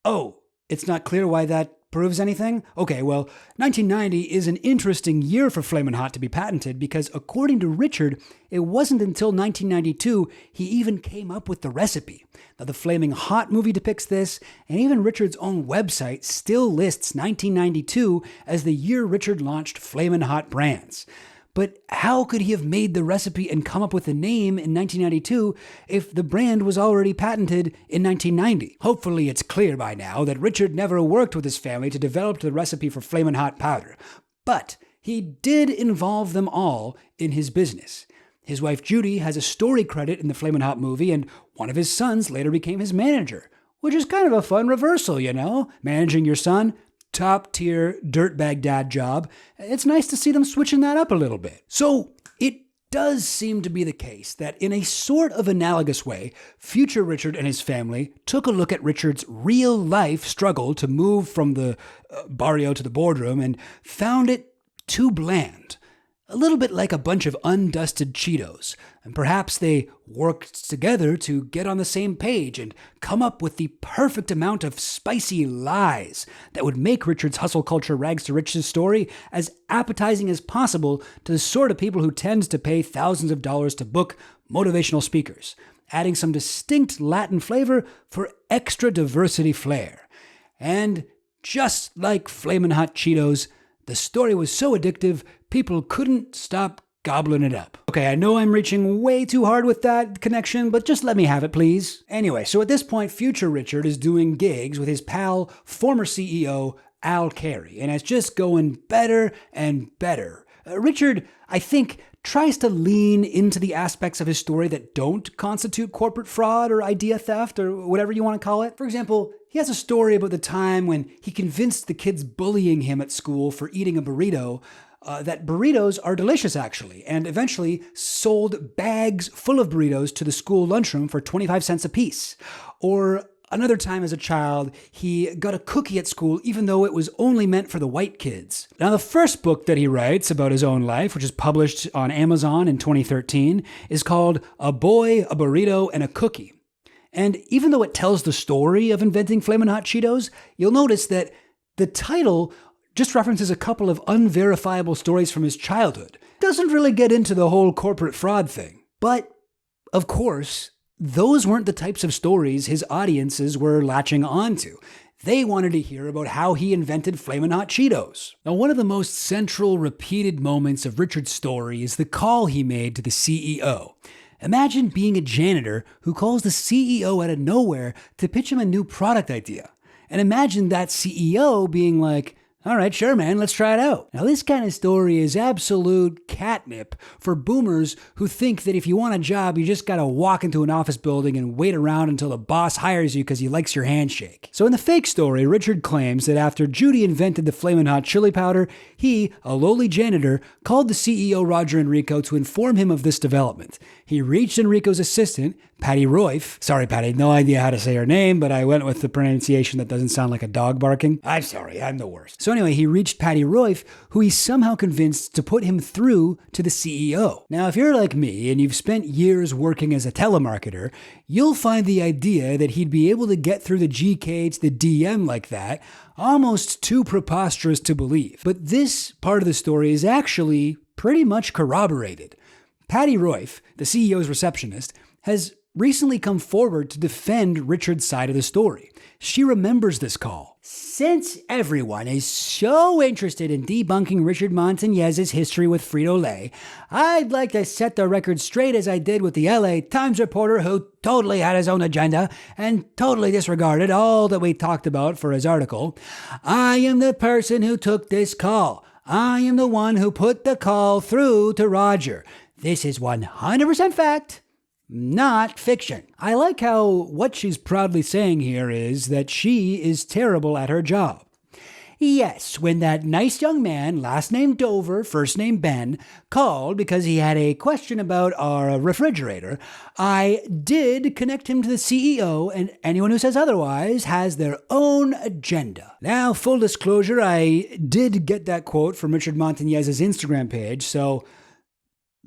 Oh, it's not clear why that proves anything? Okay, well, 1990 is an interesting year for Flamin' Hot to be patented because, according to Richard, it wasn't until 1992 he even came up with the recipe. Now, the Flaming Hot movie depicts this, and even Richard's own website still lists 1992 as the year Richard launched Flamin' Hot brands. But how could he have made the recipe and come up with the name in 1992 if the brand was already patented in 1990? Hopefully it's clear by now that Richard never worked with his family to develop the recipe for Flamin' Hot powder. But he did involve them all in his business. His wife Judy has a story credit in the Flamin' Hot movie, and one of his sons later became his manager. Which is kind of a fun reversal, you know? Managing your son. Top-tier dirtbag dad job. It's nice to see them switching that up a little bit. So it does seem to be the case that in a sort of analogous way, future Richard and his family took a look at Richard's real-life struggle to move from the barrio to the boardroom and found it too bland. A little bit like a bunch of undusted Cheetos, and perhaps they worked together to get on the same page and come up with the perfect amount of spicy lies that would make Richard's hustle culture rags to riches story as appetizing as possible to the sort of people who tend to pay thousands of dollars to book motivational speakers, adding some distinct Latin flavor for extra diversity flair. And just like Flamin' Hot Cheetos, the story was so addictive, people couldn't stop gobbling it up. Okay, I know I'm reaching way too hard with that connection, but just let me have it, please. Anyway, so at this point, future Richard is doing gigs with his pal, former CEO, Al Carey, and it's just going better and better. Richard, I think, tries to lean into the aspects of his story that don't constitute corporate fraud or idea theft or whatever you want to call it. For example, he has a story about the time when he convinced the kids bullying him at school for eating a burrito that burritos are delicious, actually, and eventually sold bags full of burritos to the school lunchroom for 25 cents a piece. Or another time as a child, he got a cookie at school even though it was only meant for the white kids. Now, the first book that he writes about his own life, which is published on Amazon in 2013, is called A Boy, a Burrito, and a Cookie. And even though it tells the story of inventing Flamin' Hot Cheetos, you'll notice that the title just references a couple of unverifiable stories from his childhood. Doesn't really get into the whole corporate fraud thing. But, of course, those weren't the types of stories his audiences were latching onto. They wanted to hear about how he invented Flamin' Hot Cheetos. Now, one of the most central, repeated moments of Richard's story is the call he made to the CEO. Imagine being a janitor who calls the CEO out of nowhere to pitch him a new product idea. And imagine that CEO being like, "All right, sure, man, let's try it out." Now, this kind of story is absolute catnip for boomers who think that if you want a job, you just gotta walk into an office building and wait around until the boss hires you because he likes your handshake. So in the fake story, Richard claims that after Judy invented the Flamin' Hot chili powder, he, a lowly janitor, called the CEO Roger Enrico to inform him of this development. He reached Enrico's assistant, Patty Royf. Sorry, Patty, no idea how to say her name, but I went with the pronunciation that doesn't sound like a dog barking. I'm sorry, I'm the worst. So anyway, he reached Patty Royf, who he somehow convinced to put him through to the CEO. Now, if you're like me and you've spent years working as a telemarketer, you'll find the idea that he'd be able to get through the GK to the DM like that almost too preposterous to believe. But this part of the story is actually pretty much corroborated. Patty Royf, the CEO's receptionist, has recently come forward to defend Richard's side of the story. She remembers this call. "Since everyone is so interested in debunking Richard Montanez's history with Frito-Lay, I'd like to set the record straight as I did with the LA Times reporter who totally had his own agenda and totally disregarded all that we talked about for his article. I am the person who took this call. I am the one who put the call through to Roger. This is 100% fact, not fiction." I like how what she's proudly saying here is that she is terrible at her job. "Yes, when that nice young man, last name Dover, first name Ben, called because he had a question about our refrigerator, I did connect him to the CEO, and anyone who says otherwise has their own agenda." Now, full disclosure, I did get that quote from Richard Montanez's Instagram page, so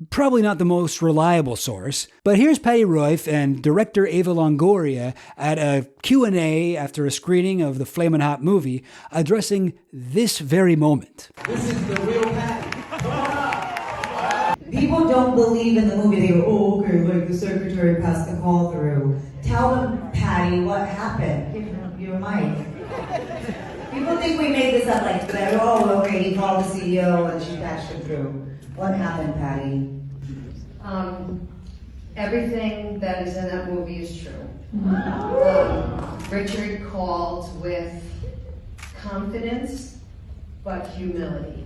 probably not the most reliable source, but here's Patty Royf and director Ava Longoria at a Q&A after a screening of the Flamin' Hot movie addressing this very moment. This is the real Patty. Come on up. People don't believe in the movie. They go, "Oh, okay, like the secretary passed the call through." Tell them, Patty, what happened. Give them your mic. People think we made this up, like, "Oh, okay, he called the CEO and she patched it through." What happened, Patty? Everything that is in that movie is true. Richard called with confidence, but humility.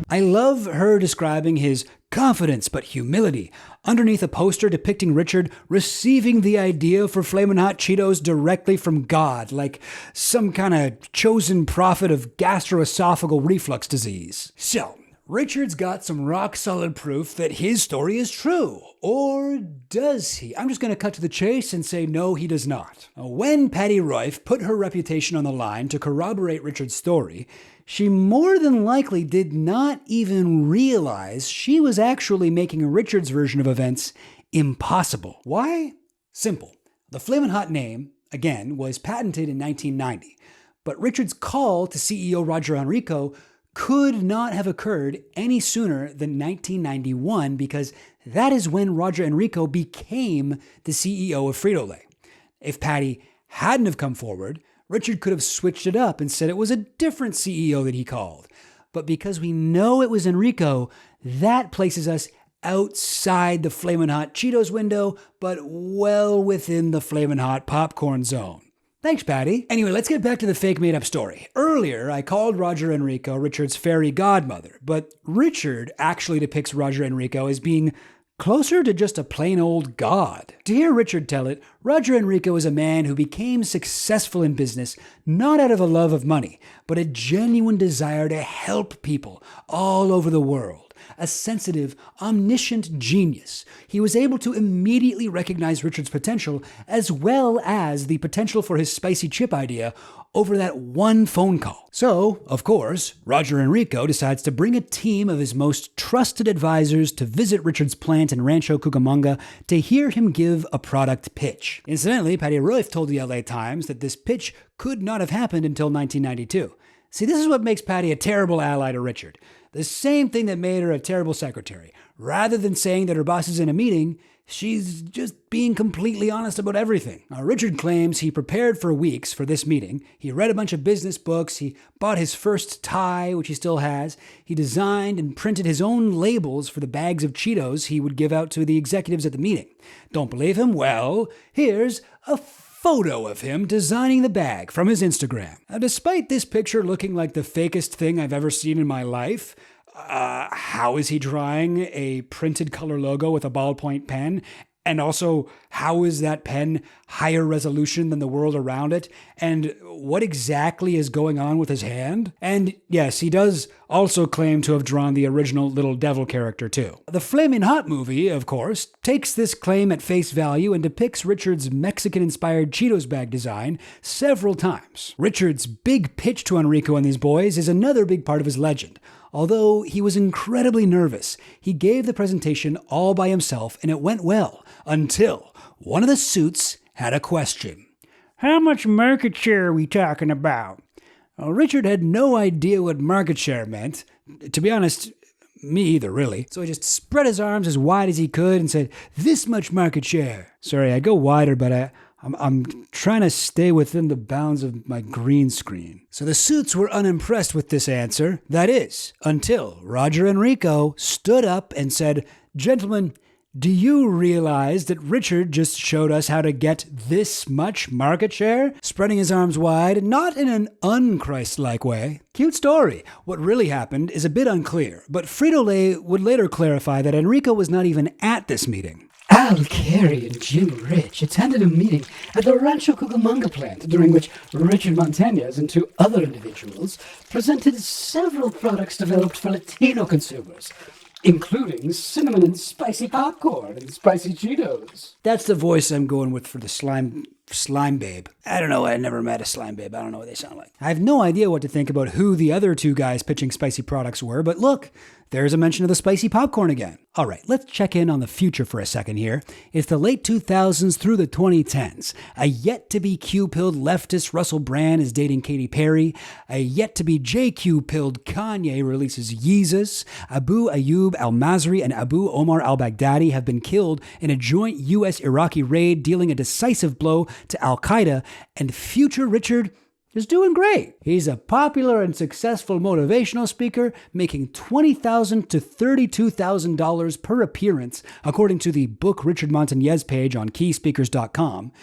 I love her describing his confidence but humility underneath a poster depicting Richard receiving the idea for Flamin' Hot Cheetos directly from God, like some kind of chosen prophet of gastroesophageal reflux disease. So, Richard's got some rock-solid proof that his story is true. Or does he? I'm just going to cut to the chase and say no, he does not. When Patty Royf put her reputation on the line to corroborate Richard's story, she more than likely did not even realize she was actually making Richard's version of events impossible. Why? Simple. The Flamin' Hot name, again, was patented in 1990, but Richard's call to CEO Roger Enrico could not have occurred any sooner than 1991 because that is when Roger Enrico became the CEO of Frito-Lay. If Patty hadn't have come forward, Richard could have switched it up and said it was a different CEO that he called. But because we know it was Enrico, that places us outside the Flamin' Hot Cheetos window, but well within the Flamin' Hot popcorn zone. Thanks, Patty. Anyway, let's get back to the fake made-up story. Earlier, I called Roger Enrico Richard's fairy godmother, but Richard actually depicts Roger Enrico as being closer to just a plain old god. To hear Richard tell it, Roger Enrico is a man who became successful in business not out of a love of money, but a genuine desire to help people all over the world. A sensitive, omniscient genius. He was able to immediately recognize Richard's potential as well as the potential for his spicy chip idea over that one phone call. So, of course, Roger Enrico decides to bring a team of his most trusted advisors to visit Richard's plant in Rancho Cucamonga to hear him give a product pitch. Incidentally, Patty Royf told the LA Times that this pitch could not have happened until 1992. See, this is what makes Patty a terrible ally to Richard. The same thing that made her a terrible secretary. Rather than saying that her boss is in a meeting, she's just being completely honest about everything. Now, Richard claims he prepared for weeks for this meeting. He read a bunch of business books. He bought his first tie, which he still has. He designed and printed his own labels for the bags of Cheetos he would give out to the executives at the meeting. Don't believe him? Well, here's a photo of him designing the bag from his Instagram. Now, despite this picture looking like the fakest thing I've ever seen in my life, how is he drawing a printed color logo with a ballpoint pen? And also, how is that pen higher resolution than the world around it? And what exactly is going on with his hand? And yes, he does also claim to have drawn the original Little Devil character too. The Flamin' Hot movie, of course, takes this claim at face value and depicts Richard's Mexican-inspired Cheetos bag design several times. Richard's big pitch to Enrico and these boys is another big part of his legend. Although he was incredibly nervous, he gave the presentation all by himself and it went well until one of the suits had a question. How much market share are we talking about? Well, Richard had no idea what market share meant. To be honest, me either, really. So he just spread his arms as wide as he could and said, "This much market share." Sorry, I go wider, but I'm trying to stay within the bounds of my green screen. So the suits were unimpressed with this answer. That is, until Roger Enrico stood up and said, "Gentlemen, do you realize that Richard just showed us how to get this much market share?" Spreading his arms wide, not in an un-Christ-like way. Cute story. What really happened is a bit unclear, but Frito-Lay would later clarify that Enrico was not even at this meeting. Al Carey and Jim Rich attended a meeting at the Rancho Cucamonga plant during which Richard Montanez and two other individuals presented several products developed for Latino consumers, including cinnamon and spicy popcorn and spicy Cheetos. That's the voice I'm going with for the slime babe. I don't know, I never met a slime babe. I don't know what they sound like. I have no idea what to think about who the other two guys pitching spicy products were, but look, there's a mention of the spicy popcorn again. All right, let's check in on the future for a second here. It's the late 2000s through the 2010s. A yet-to-be Q-pilled leftist Russell Brand is dating Katy Perry. A yet-to-be JQ-pilled Kanye releases Yeezus. Abu Ayyub al-Mazri and Abu Omar al-Baghdadi have been killed in a joint U.S.-Iraqi raid, dealing a decisive blow to al-Qaeda. And future Richard is doing great. He's a popular and successful motivational speaker, making $20,000 to $32,000 per appearance, according to the Book Richard Montanez page on keyspeakers.com.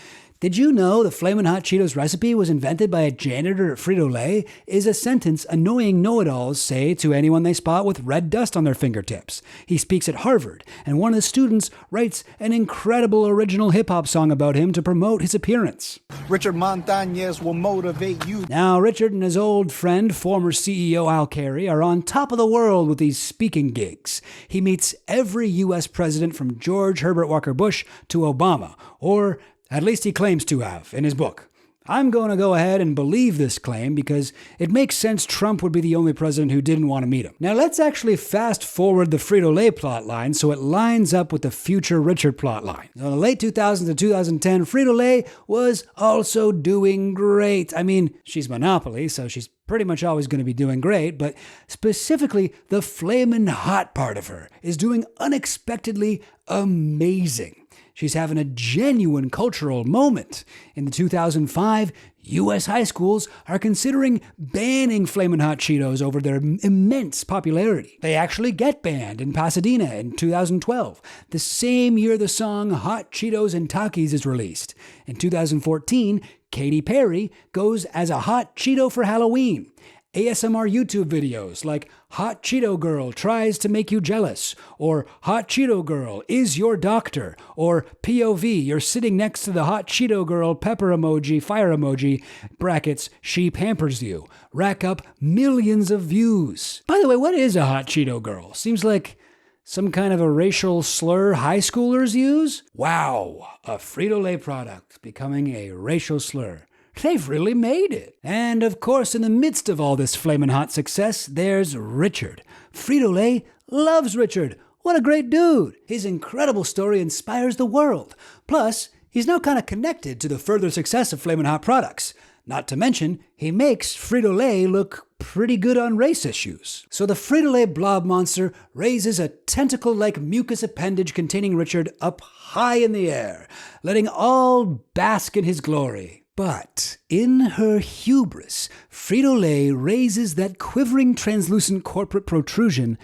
Did you know the Flamin' Hot Cheetos recipe was invented by a janitor at Frito-Lay? Is a sentence annoying know-it-alls say to anyone they spot with red dust on their fingertips. He speaks at Harvard, and one of the students writes an incredible original hip-hop song about him to promote his appearance. Richard Montanez will motivate you. Now, Richard and his old friend, former CEO Al Carey, are on top of the world with these speaking gigs. He meets every U.S. president from George Herbert Walker Bush to Obama, or at least he claims to have in his book. I'm going to go ahead and believe this claim because it makes sense Trump would be the only president who didn't want to meet him. Now let's actually fast forward the Frito-Lay plotline so it lines up with the future Richard plotline. In the late 2000s to 2010, Frito-Lay was also doing great. I mean, she's Monopoly, so she's pretty much always going to be doing great, but specifically the Flamin' Hot part of her is doing unexpectedly amazing. She's having a genuine cultural moment. In the 2005, U.S. high schools are considering banning Flamin' Hot Cheetos over their immense popularity. They actually get banned in Pasadena in 2012, the same year the song Hot Cheetos and Takis is released. In 2014, Katy Perry goes as a hot Cheeto for Halloween. ASMR YouTube videos like Hot Cheeto Girl tries to make you jealous, or Hot Cheeto Girl is your doctor, or POV, you're sitting next to the Hot Cheeto Girl pepper emoji, fire emoji, brackets, she pampers you, rack up millions of views. By the way, what is a Hot Cheeto Girl? Seems like some kind of a racial slur high schoolers use? Wow, a Frito-Lay product becoming a racial slur. They've really made it. And of course, in the midst of all this flamin' hot success, there's Richard. Frito-Lay loves Richard. What a great dude. His incredible story inspires the world. Plus, he's now kind of connected to the further success of Flamin' Hot products. Not to mention, he makes Frito-Lay look pretty good on race issues. So the Frito-Lay blob monster raises a tentacle-like mucus appendage containing Richard up high in the air, letting all bask in his glory. But in her hubris, Frito-Lay raises that quivering translucent corporate protrusion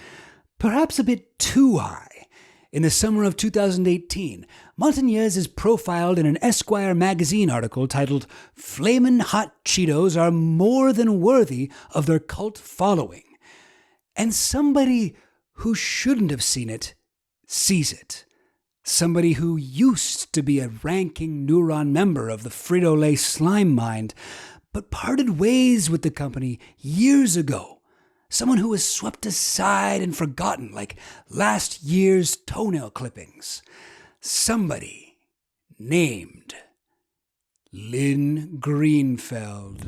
perhaps a bit too high. In the summer of 2018, Montanez is profiled in an Esquire magazine article titled "Flamin' Hot Cheetos are more than worthy of their cult following." And somebody who shouldn't have seen it sees it. Somebody who used to be a ranking neuron member of the Frito-Lay slime mind, but parted ways with the company years ago. Someone who was swept aside and forgotten like last year's toenail clippings. Somebody named Lynn Greenfeld.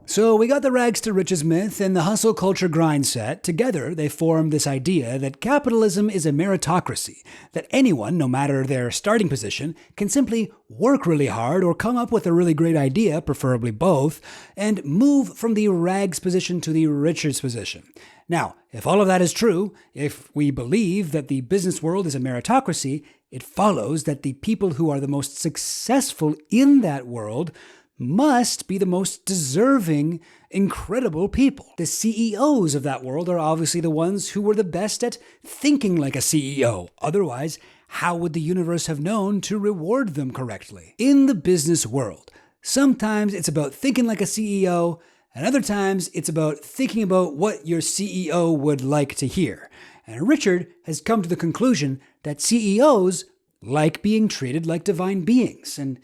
So we got the rags to riches myth and the hustle culture grind set. Together, they form this idea that capitalism is a meritocracy, that anyone, no matter their starting position, can simply work really hard or come up with a really great idea, preferably both, and move from the rags position to the riches position. Now, if all of that is true, if we believe that the business world is a meritocracy, it follows that the people who are the most successful in that world must be the most deserving, incredible people. The CEOs of that world are obviously the ones who were the best at thinking like a CEO. Otherwise, how would the universe have known to reward them correctly? In the business world, sometimes it's about thinking like a CEO, and other times it's about thinking about what your CEO would like to hear. And Richard has come to the conclusion that CEOs like being treated like divine beings, and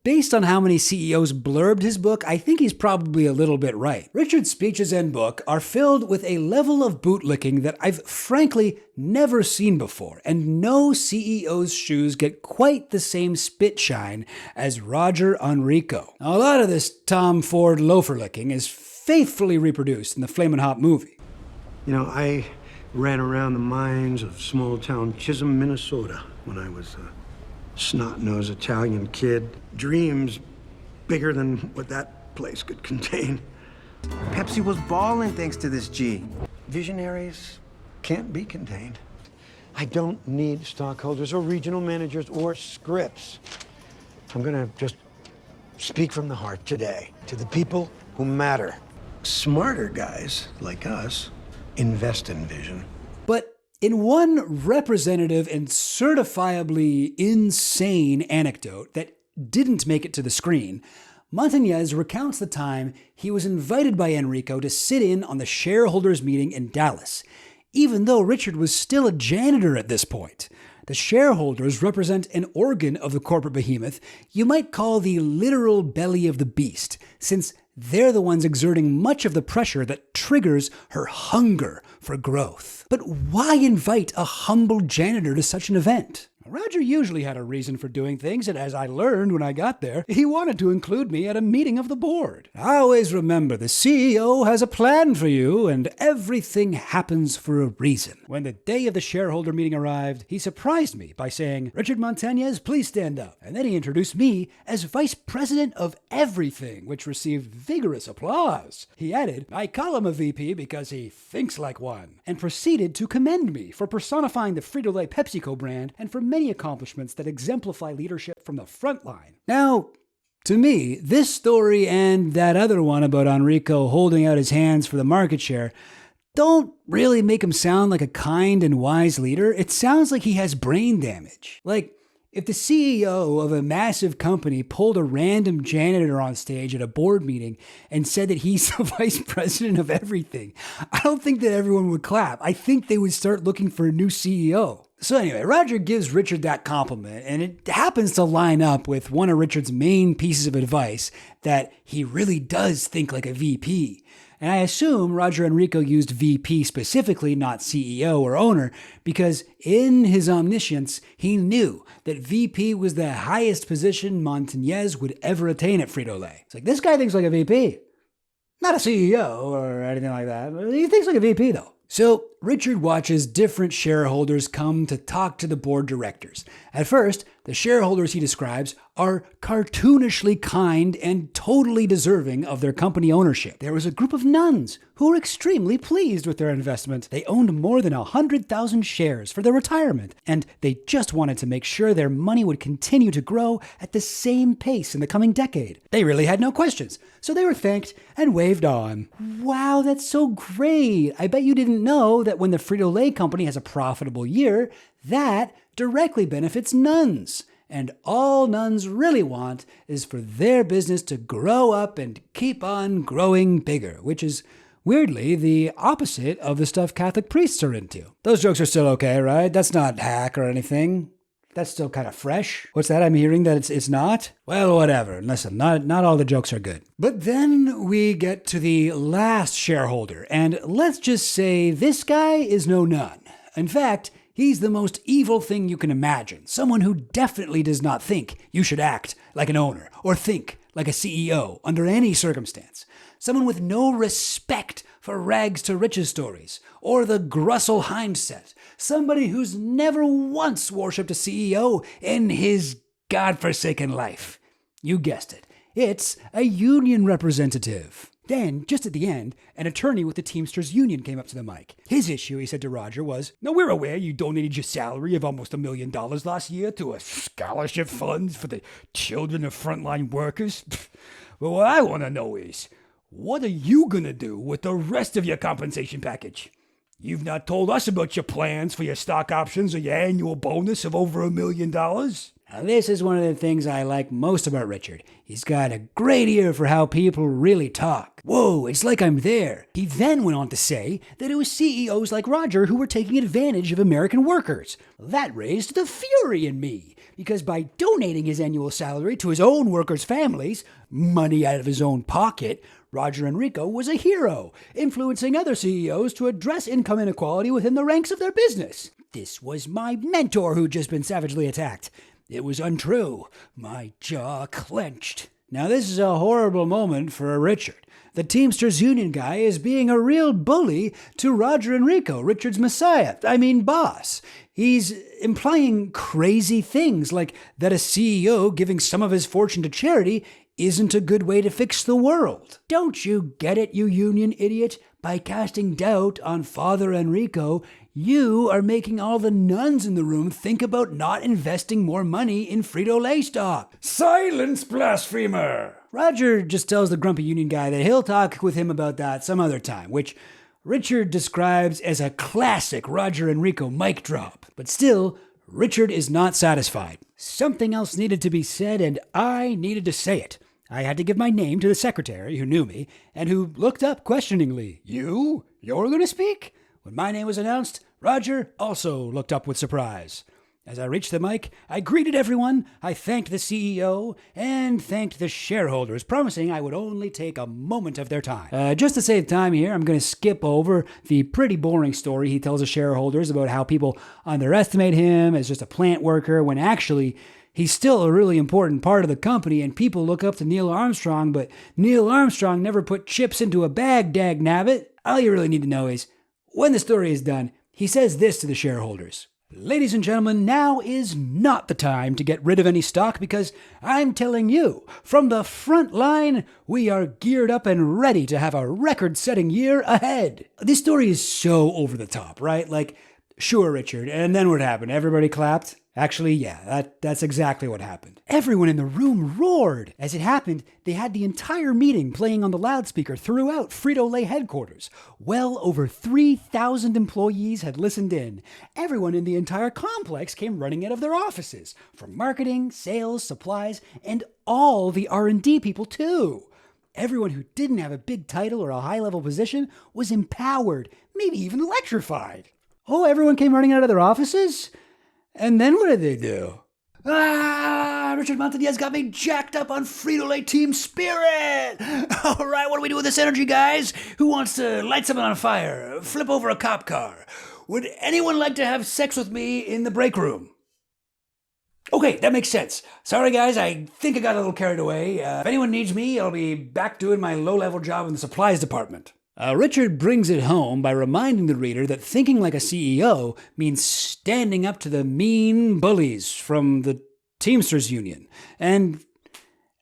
based on how many CEOs blurbed his book, I think he's probably a little bit right. Richard's speeches and book are filled with a level of bootlicking that I've frankly never seen before, and no CEO's shoes get quite the same spit shine as Roger Enrico. Now, a lot of this Tom Ford loafer licking is faithfully reproduced in the Flamin' Hot movie. You know, I ran around the mines of small-town Chisholm, Minnesota when I was snot-nosed Italian kid. Dreams bigger than what that place could contain. Pepsi was balling thanks to this G. Visionaries can't be contained. I don't need stockholders or regional managers or scripts. I'm gonna just speak from the heart today to the people who matter. Smarter guys like us invest in vision. But in one representative and certifiably insane anecdote that didn't make it to the screen, Montanez recounts the time he was invited by Enrico to sit in on the shareholders' meeting in Dallas, even though Richard was still a janitor at this point. The shareholders represent an organ of the corporate behemoth you might call the literal belly of the beast, since they're the ones exerting much of the pressure that triggers her hunger for growth. But why invite a humble janitor to such an event? Roger usually had a reason for doing things, and as I learned when I got there, he wanted to include me at a meeting of the board. I always remember the CEO has a plan for you, and everything happens for a reason. When the day of the shareholder meeting arrived, he surprised me by saying, "Richard Montanez, please stand up." And then he introduced me as vice president of everything, which received vigorous applause. He added, "I call him a VP because he thinks like one," and proceeded to commend me for personifying the Frito-Lay PepsiCo brand and for many accomplishments that exemplify leadership from the front line. Now, to me, this story and that other one about Enrico holding out his hands for the market share don't really make him sound like a kind and wise leader. It sounds like he has brain damage. Like, if the CEO of a massive company pulled a random janitor on stage at a board meeting and said that he's the vice president of everything, I don't think that everyone would clap. I think they would start looking for a new CEO. So anyway, Roger gives Richard that compliment, and it happens to line up with one of Richard's main pieces of advice, that he really does think like a VP. And I assume Roger Enrico used VP specifically, not CEO or owner, because in his omniscience, he knew that VP was the highest position Montanez would ever attain at Frito-Lay. It's like, this guy thinks like a VP. Not a CEO or anything like that. He thinks like a VP, though. So Richard watches different shareholders come to talk to the board directors. At first, the shareholders he describes are cartoonishly kind and totally deserving of their company ownership. There was a group of nuns who were extremely pleased with their investment. They owned more than 100,000 shares for their retirement, and they just wanted to make sure their money would continue to grow at the same pace in the coming decade. They really had no questions, so they were thanked and waved on. Wow, that's so great. I bet you didn't know that when the Frito-Lay company has a profitable year, that directly benefits nuns. And all nuns really want is for their business to grow up and keep on growing bigger, which is weirdly the opposite of the stuff Catholic priests are into. Those jokes are still okay, right? That's not hack or anything. That's still kind of fresh. What's that? I'm hearing that it's not? Well, whatever. Listen, not all the jokes are good. But then we get to the last shareholder, and let's just say this guy is no nun. In fact, he's the most evil thing you can imagine. Someone who definitely does not think you should act like an owner or think like a CEO under any circumstance. Someone with no respect for rags to riches stories or the Grussel Hindset. Somebody who's never once worshipped a CEO in his godforsaken life. You guessed it. It's a union representative. Then, just at the end, an attorney with the Teamsters Union came up to the mic. His issue, he said to Roger, was, "Now, we're aware you donated your salary of almost $1 million last year to a scholarship fund for the children of frontline workers. But what I want to know is, what are you going to do with the rest of your compensation package? You've not told us about your plans for your stock options or your annual bonus of over $1 million. Now, this is one of the things I like most about Richard. He's got a great ear for how people really talk. Whoa, it's like I'm there. He then went on to say that it was CEOs like Roger who were taking advantage of American workers. That raised the fury in me, because by donating his annual salary to his own workers' families, money out of his own pocket, Roger Enrico was a hero, influencing other CEOs to address income inequality within the ranks of their business. This was my mentor who'd just been savagely attacked. It was untrue. My jaw clenched. Now, this is a horrible moment for Richard. The Teamsters Union guy is being a real bully to Roger Enrico, Richard's boss. He's implying crazy things like that a CEO giving some of his fortune to charity isn't a good way to fix the world. Don't you get it, you union idiot? By casting doubt on Father Enrico, you are making all the nuns in the room think about not investing more money in Frito-Lay stock. Silence, blasphemer! Roger just tells the grumpy union guy that he'll talk with him about that some other time, which Richard describes as a classic Roger Enrico mic drop. But still, Richard is not satisfied. Something else needed to be said, and I needed to say it. I had to give my name to the secretary, who knew me, and who looked up questioningly. You're going to speak? When my name was announced, Roger also looked up with surprise. As I reached the mic, I greeted everyone, I thanked the CEO, and thanked the shareholders, promising I would only take a moment of their time. Just to save time here, I'm going to skip over the pretty boring story he tells the shareholders about how people underestimate him as just a plant worker, when actually he's still a really important part of the company, and people look up to Neil Armstrong, but Neil Armstrong never put chips into a bag, dagnabbit. All you really need to know is, when the story is done, he says this to the shareholders. Ladies and gentlemen, now is not the time to get rid of any stock, because I'm telling you, from the front line, we are geared up and ready to have a record-setting year ahead. This story is so over the top, right? Like, sure, Richard, and then what happened? Everybody clapped? Actually, yeah, that's exactly what happened. Everyone in the room roared. As it happened, they had the entire meeting playing on the loudspeaker throughout Frito-Lay headquarters. Well over 3,000 employees had listened in. Everyone in the entire complex came running out of their offices, from marketing, sales, supplies, and all the R&D people too. Everyone who didn't have a big title or a high-level position was empowered, maybe even electrified. Oh, everyone came running out of their offices? And then what did they do? Richard Montanez got me jacked up on Frito-Lay team spirit. All right, what do we do with this energy, guys? Who wants to light something on fire? Flip over a cop car? Would anyone like to have sex with me in the break room? Okay, that makes sense. Sorry, guys, I think I got a little carried away. If anyone needs me, I'll be back doing my low-level job in the supplies department. Richard brings it home by reminding the reader that thinking like a CEO means standing up to the mean bullies from the Teamsters Union. And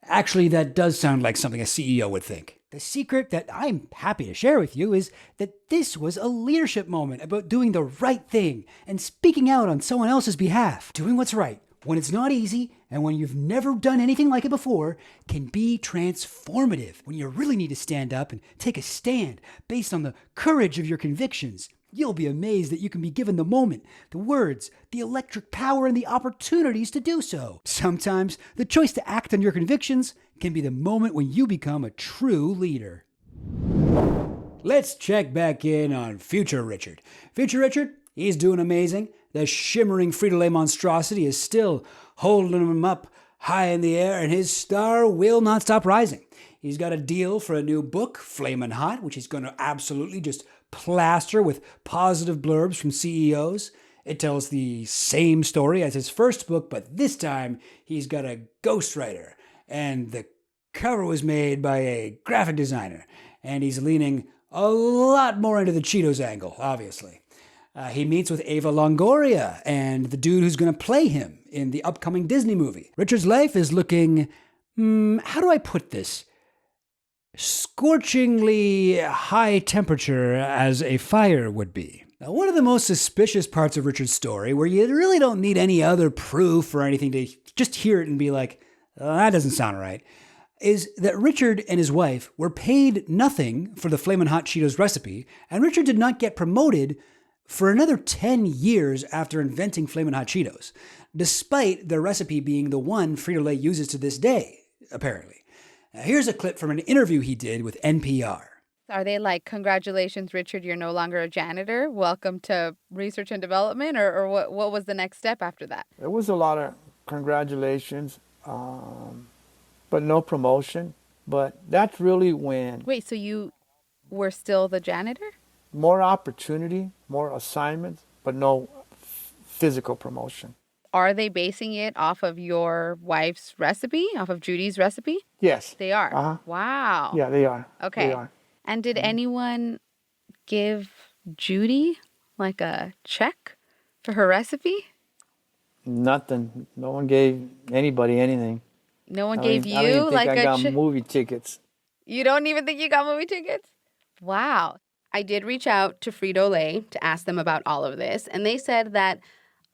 actually, that does sound like something a CEO would think. The secret that I'm happy to share with you is that this was a leadership moment about doing the right thing and speaking out on someone else's behalf. Doing what's right, when it's not easy, and when you've never done anything like it before, can be transformative. When you really need to stand up and take a stand based on the courage of your convictions, you'll be amazed that you can be given the moment, the words, the electric power, and the opportunities to do so. Sometimes the choice to act on your convictions can be the moment when you become a true leader. Let's check back in on future Richard. Future Richard, he's doing amazing. The shimmering Frito-Lay monstrosity is still holding him up high in the air, and his star will not stop rising. He's got a deal for a new book, Flamin Hot, which he's going to absolutely just plaster with positive blurbs from CEOs. It tells the same story as his first book, but this time he's got a ghostwriter, and the cover was made by a graphic designer, and he's leaning a lot more into the Cheetos angle, obviously. He meets with Ava Longoria and the dude who's going to play him in the upcoming Disney movie. Richard's life is looking, how do I put this? Scorchingly high temperature as a fire would be. Now, one of the most suspicious parts of Richard's story, where you really don't need any other proof or anything to just hear it and be like, oh, that doesn't sound right, is that Richard and his wife were paid nothing for the Flamin Hot Cheetos recipe, and Richard did not get promoted for another 10 years after inventing Flamin Hot Cheetos, despite the recipe being the one Frito-Lay uses to this day, apparently. Now, here's a clip from an interview he did with NPR. Are they like, congratulations, Richard, you're no longer a janitor, welcome to research and development, or what was the next step after that? There was a lot of congratulations, but no promotion. But that's really when... Wait, so you were still the janitor? More opportunity, more assignments, but no physical promotion. Are they basing it off of your wife's recipe, off of Judy's recipe? Yes. They are? Uh-huh. Wow. Yeah, they are. Okay. They are. And did anyone give Judy like a check for her recipe? Nothing. No one gave anybody anything. No one gave you I don't even think like I a got movie tickets. You don't even think you got movie tickets? Wow. I did reach out to Frito-Lay to ask them about all of this, and they said that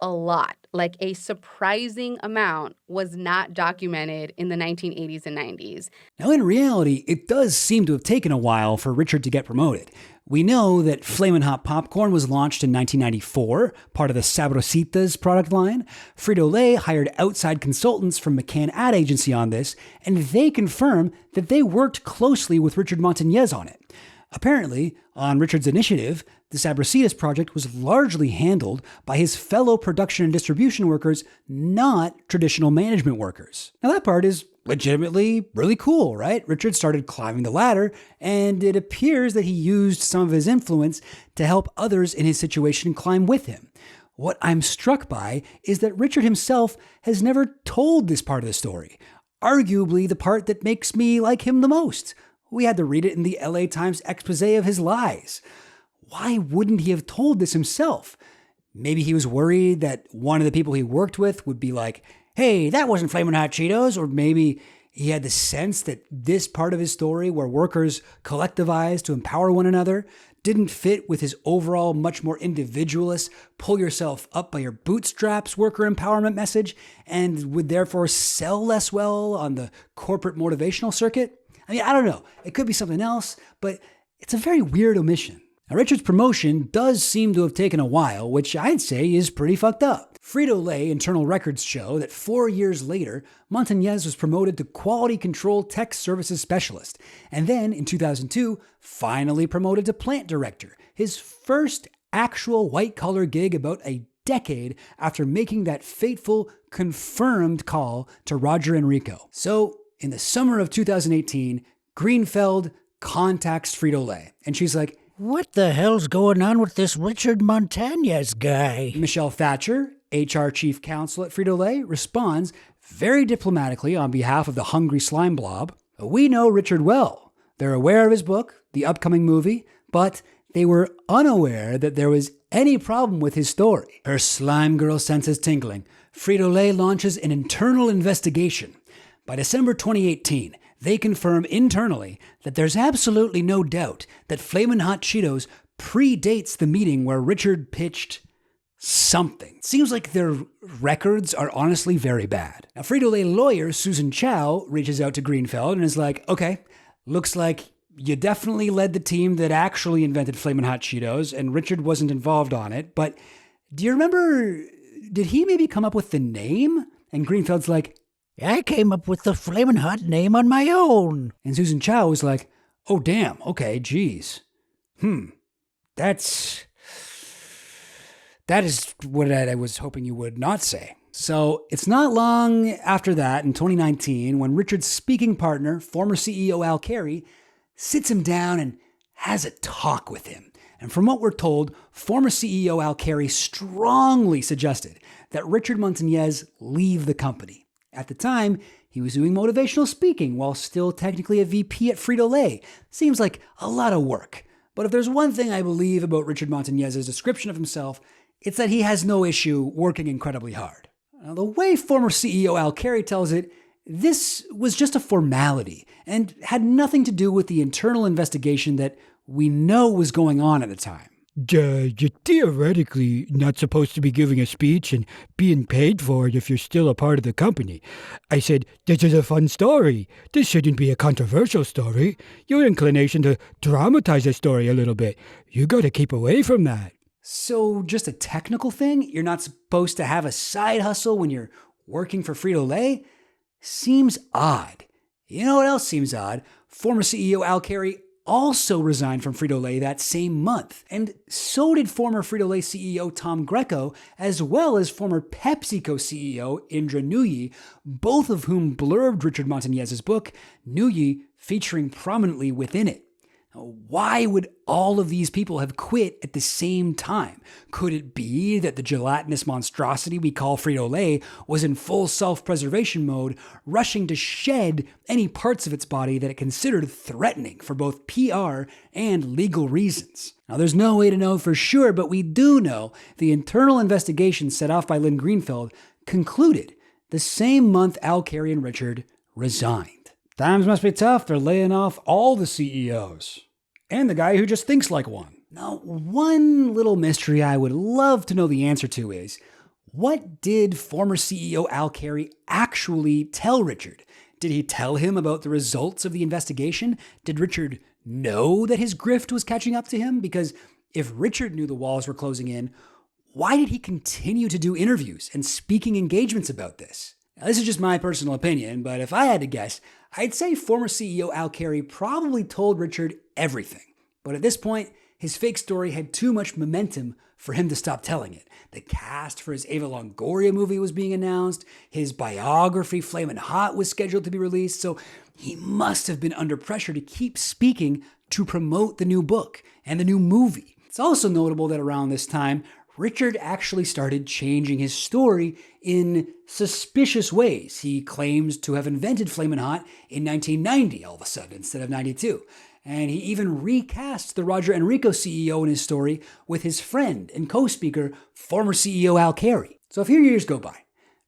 a lot, like a surprising amount, was not documented in the 1980s and 90s. Now, in reality, it does seem to have taken a while for Richard to get promoted. We know that Flamin' Hot Popcorn was launched in 1994, part of the Sabrositas product line. Frito-Lay hired outside consultants from McCann Ad Agency on this, and they confirm that they worked closely with Richard Montanez on it. Apparently, on Richard's initiative, this Abracitas project was largely handled by his fellow production and distribution workers, not traditional management workers. Now that part is legitimately really cool, right? Richard started climbing the ladder, and it appears that he used some of his influence to help others in his situation climb with him. What I'm struck by is that Richard himself has never told this part of the story, arguably the part that makes me like him the most. We had to read it in the LA Times expose of his lies. Why wouldn't he have told this himself? Maybe he was worried that one of the people he worked with would be like, hey, that wasn't Flamin' Hot Cheetos. Or maybe he had the sense that this part of his story where workers collectivized to empower one another didn't fit with his overall much more individualist, pull yourself up by your bootstraps worker empowerment message, and would therefore sell less well on the corporate motivational circuit. I mean, I don't know. It could be something else, but it's a very weird omission. Now, Richard's promotion does seem to have taken a while, which I'd say is pretty fucked up. Frito-Lay internal records show that 4 years later, Montanez was promoted to Quality Control Tech Services Specialist, and then in 2002, finally promoted to Plant Director, his first actual white-collar gig about a decade after making that fateful, confirmed call to Roger Enrico. So, in the summer of 2018, Greenfeld contacts Frito-Lay, and she's like, what the hell's going on with this Richard Montanez guy? Michelle Thatcher, HR chief counsel at Frito-Lay, responds very diplomatically on behalf of the Hungry Slime Blob. We know Richard well. They're aware of his book, the upcoming movie, but they were unaware that there was any problem with his story. Her slime girl senses tingling. Frito-Lay launches an internal investigation. By December 2018, they confirm internally that there's absolutely no doubt that Flamin' Hot Cheetos predates the meeting where Richard pitched something. Seems like their records are honestly very bad. Now, Frito-Lay lawyer Susan Chow reaches out to Greenfeld and is like, okay, looks like you definitely led the team that actually invented Flamin' Hot Cheetos, and Richard wasn't involved on it, but do you remember, did he maybe come up with the name? And Greenfeld's like, I came up with the Flamin' Hot name on my own. And Susan Chow was like, oh damn, okay, geez. That is what I was hoping you would not say. So it's not long after that, in 2019, when Richard's speaking partner, former CEO Al Carey, sits him down and has a talk with him. And from what we're told, former CEO Al Carey strongly suggested that Richard Montanez leave the company. At the time, he was doing motivational speaking while still technically a VP at Frito-Lay. Seems like a lot of work. But if there's one thing I believe about Richard Montanez's description of himself, it's that he has no issue working incredibly hard. Now, the way former CEO Al Carey tells it, this was just a formality and had nothing to do with the internal investigation that we know was going on at the time. You're theoretically not supposed to be giving a speech and being paid for it if you're still a part of the company. I said, this is a fun story. This shouldn't be a controversial story. Your inclination to dramatize the story a little bit. You gotta keep away from that. So just a technical thing? You're not supposed to have a side hustle when you're working for Frito-Lay? Seems odd. You know what else seems odd? Former CEO Al Carey also resigned from Frito-Lay that same month. And so did former Frito-Lay CEO Tom Greco, as well as former PepsiCo CEO Indra Nooyi, both of whom blurbed Richard Montanez's book, Nooyi featuring prominently within it. Why would all of these people have quit at the same time? Could it be that the gelatinous monstrosity we call Frito-Lay was in full self-preservation mode, rushing to shed any parts of its body that it considered threatening for both PR and legal reasons? Now, there's no way to know for sure, but we do know the internal investigation set off by Lynn Greenfeld concluded the same month Al Carey and Richard resigned. Times must be tough. They're laying off all the CEOs. And the guy who just thinks like one. Now, one little mystery I would love to know the answer to is, what did former CEO Al Carey actually tell Richard? Did he tell him about the results of the investigation? Did Richard know that his grift was catching up to him? Because if Richard knew the walls were closing in, why did he continue to do interviews and speaking engagements about this? Now, this is just my personal opinion, but if I had to guess, I'd say former CEO Al Carey probably told Richard everything. But at this point, His fake story had too much momentum for him to stop telling it. The cast for his Ava Longoria movie was being announced. His biography, Flamin' Hot, was scheduled to be released. So he must have been under pressure to keep speaking to promote the new book and the new movie. It's also notable that around this time, Richard actually started changing his story in suspicious ways. He claims to have invented Flamin' Hot in 1990 all of a sudden instead of 92. And he even recast the Roger Enrico CEO in his story with his friend and co-speaker, former CEO Al Carey. So a few years go by.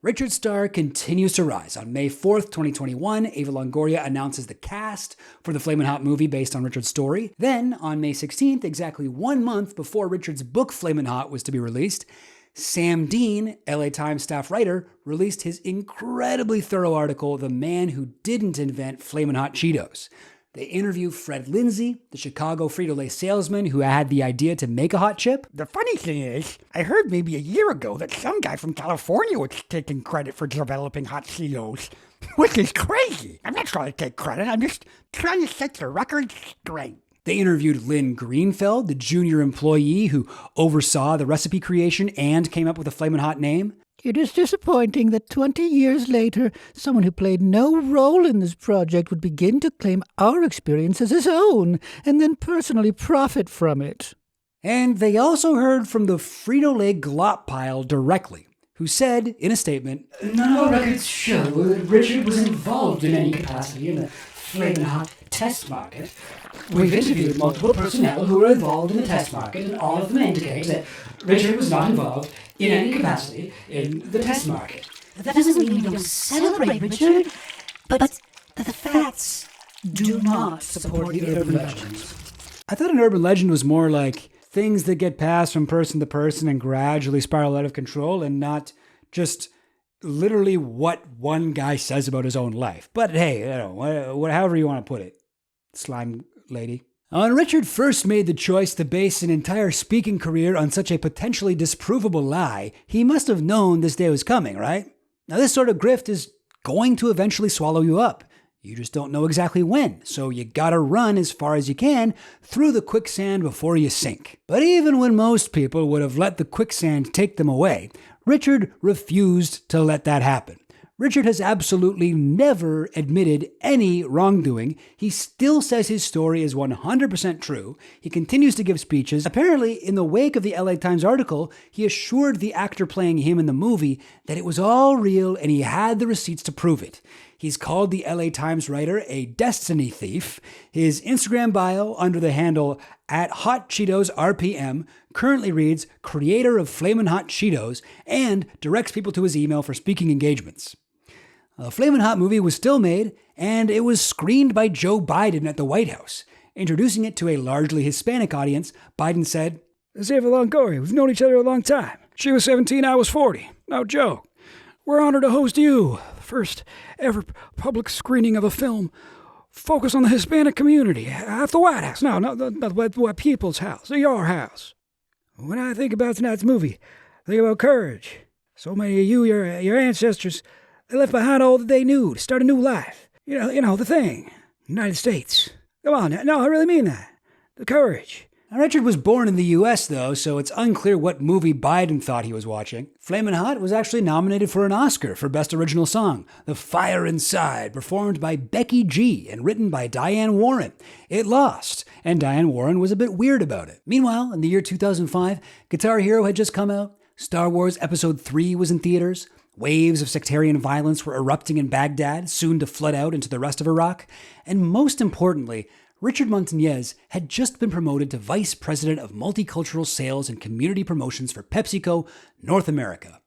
Richard's star continues to rise. On May 4th, 2021, Ava Longoria announces the cast for the Flamin' Hot movie based on Richard's story. Then, on May 16th, exactly 1 month before Richard's book Flamin' Hot was to be released, Sam Dean, LA Times staff writer, released his incredibly thorough article, The Man Who Didn't Invent Flamin' Hot Cheetos. They interview Fred Lindsay, the Chicago Frito-Lay salesman who had the idea to make a hot chip. The funny thing is, I heard maybe a year ago that some guy from California was taking credit for developing hot Cheetos, which is crazy. I'm not trying to take credit, I'm just trying to set the record straight. They interviewed Lynn Greenfeld, the junior employee who oversaw the recipe creation and came up with a Flamin' Hot name. It is disappointing that 20 years later, someone who played no role in this project would begin to claim our experience as his own and then personally profit from it. And they also heard from the Frito-Lay glop pile directly, who said in a statement, "None of our records show that Richard was involved in any capacity in the Flamin' Hot test market. We've interviewed multiple personnel who were involved in the test market, and all of them indicate that Richard was not involved in any capacity in the test market." That doesn't mean we don't celebrate Richard, but the facts Do not support the urban legends. I thought an urban legend was more like things that get passed from person to person and gradually spiral out of control, and not just literally what one guy says about his own life. But hey, however you want to put it, slime lady. When Richard first made the choice to base an entire speaking career on such a potentially disprovable lie, he must have known this day was coming, right? Now, this sort of grift is going to eventually swallow you up. You just don't know exactly when, so you gotta run as far as you can through the quicksand before you sink. But even when most people would have let the quicksand take them away, Richard refused to let that happen. Richard has absolutely never admitted any wrongdoing. He still says his story is 100% true. He continues to give speeches. Apparently, in the wake of the LA Times article, he assured the actor playing him in the movie that it was all real and he had the receipts to prove it. He's called the LA Times writer a destiny thief. His Instagram bio under the handle @HotCheetosRPM currently reads creator of Flamin' Hot Cheetos and directs people to his email for speaking engagements. The Flamin' Hot movie was still made, and it was screened by Joe Biden at the White House. Introducing it to a largely Hispanic audience, Biden said, "This is Ava Longoria. We've known each other a long time. She was 17, I was 40. No joke. We're honored to host you, the first ever public screening of a film focused on the Hispanic community at the White House. No, not the people's house, your house. When I think about tonight's movie, I think about courage. So many of you, your ancestors, they left behind all that they knew to start a new life. You know the thing. United States. Come on, no, I really mean that. The courage." Now, Richard was born in the US, though, so it's unclear what movie Biden thought he was watching. Flamin' Hot was actually nominated for an Oscar for Best Original Song, The Fire Inside, performed by Becky G and written by Diane Warren. It lost, and Diane Warren was a bit weird about it. Meanwhile, in the year 2005, Guitar Hero had just come out, Star Wars Episode 3 was in theaters, waves of sectarian violence were erupting in Baghdad, soon to flood out into the rest of Iraq, and most importantly, Richard Montanez had just been promoted to Vice President of Multicultural Sales and Community Promotions for PepsiCo North America.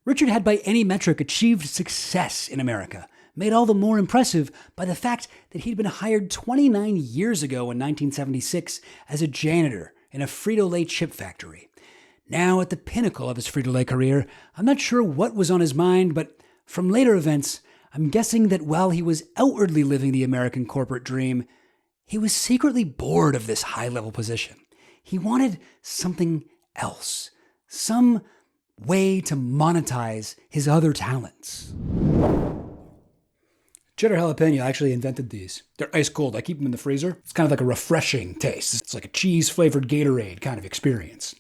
Richard had by any metric achieved success in America, made all the more impressive by the fact that he'd been hired 29 years ago in 1976 as a janitor in a Frito-Lay chip factory. Now at the pinnacle of his Frito-Lay career, I'm not sure what was on his mind, but from later events, I'm guessing that while he was outwardly living the American corporate dream, he was secretly bored of this high-level position. He wanted something else, some way to monetize his other talents. Cheddar jalapeno actually invented these. They're ice cold. I keep them in the freezer. It's kind of like a refreshing taste. It's like a cheese-flavored Gatorade kind of experience.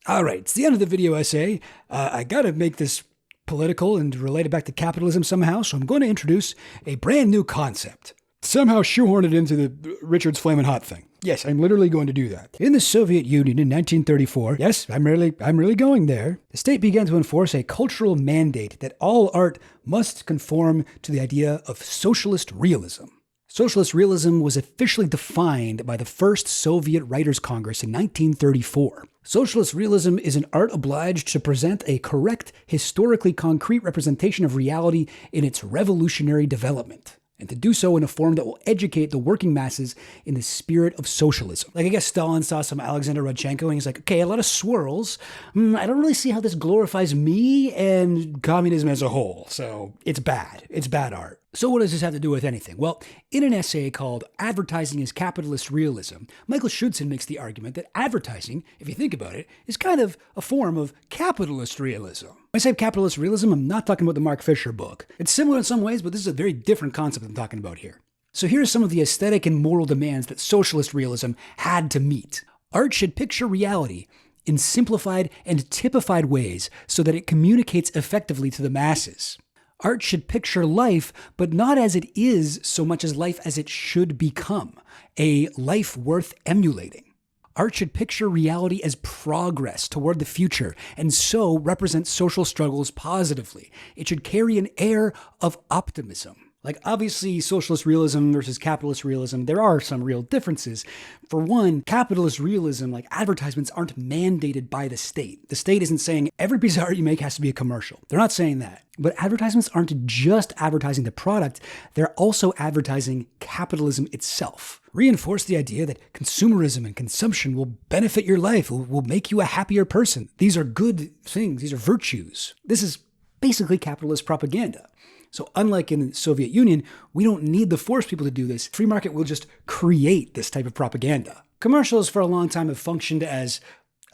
All right, it's the end of the video essay. I gotta make this political and relate it back to capitalism somehow, so I'm going to introduce a brand new concept. Somehow shoehorn it into the Richard's Flamin' Hot thing. Yes, I'm literally going to do that. In the Soviet Union in 1934, yes, I'm really going there, the state began to enforce a cultural mandate that all art must conform to the idea of socialist realism. Socialist realism was officially defined by the first Soviet Writers' Congress in 1934. Socialist realism is an art obliged to present a correct, historically concrete representation of reality in its revolutionary development, and to do so in a form that will educate the working masses in the spirit of socialism. Like, I guess Stalin saw some Alexander Rodchenko and he's like, okay, a lot of swirls. I don't really see how this glorifies me and communism as a whole. So it's bad. It's bad art. So what does this have to do with anything? Well, in an essay called Advertising is Capitalist Realism, Michael Schudson makes the argument that advertising, if you think about it, is kind of a form of capitalist realism. When I say capitalist realism, I'm not talking about the Mark Fisher book. It's similar in some ways, but this is a very different concept I'm talking about here. So here are some of the aesthetic and moral demands that socialist realism had to meet. Art should picture reality in simplified and typified ways so that it communicates effectively to the masses. Art should picture life, but not as it is so much as life as it should become, a life worth emulating. Art should picture reality as progress toward the future, and so represent social struggles positively. It should carry an air of optimism. Like, obviously, socialist realism versus capitalist realism, there are some real differences. For one, capitalist realism, like advertisements, aren't mandated by the state. The state isn't saying every piece of art you make has to be a commercial. They're not saying that. But advertisements aren't just advertising the product, they're also advertising capitalism itself. Reinforce the idea that consumerism and consumption will benefit your life, will make you a happier person. These are good things, these are virtues. This is basically capitalist propaganda. So unlike in the Soviet Union, we don't need to force people to do this. Free market will just create this type of propaganda. Commercials for a long time have functioned as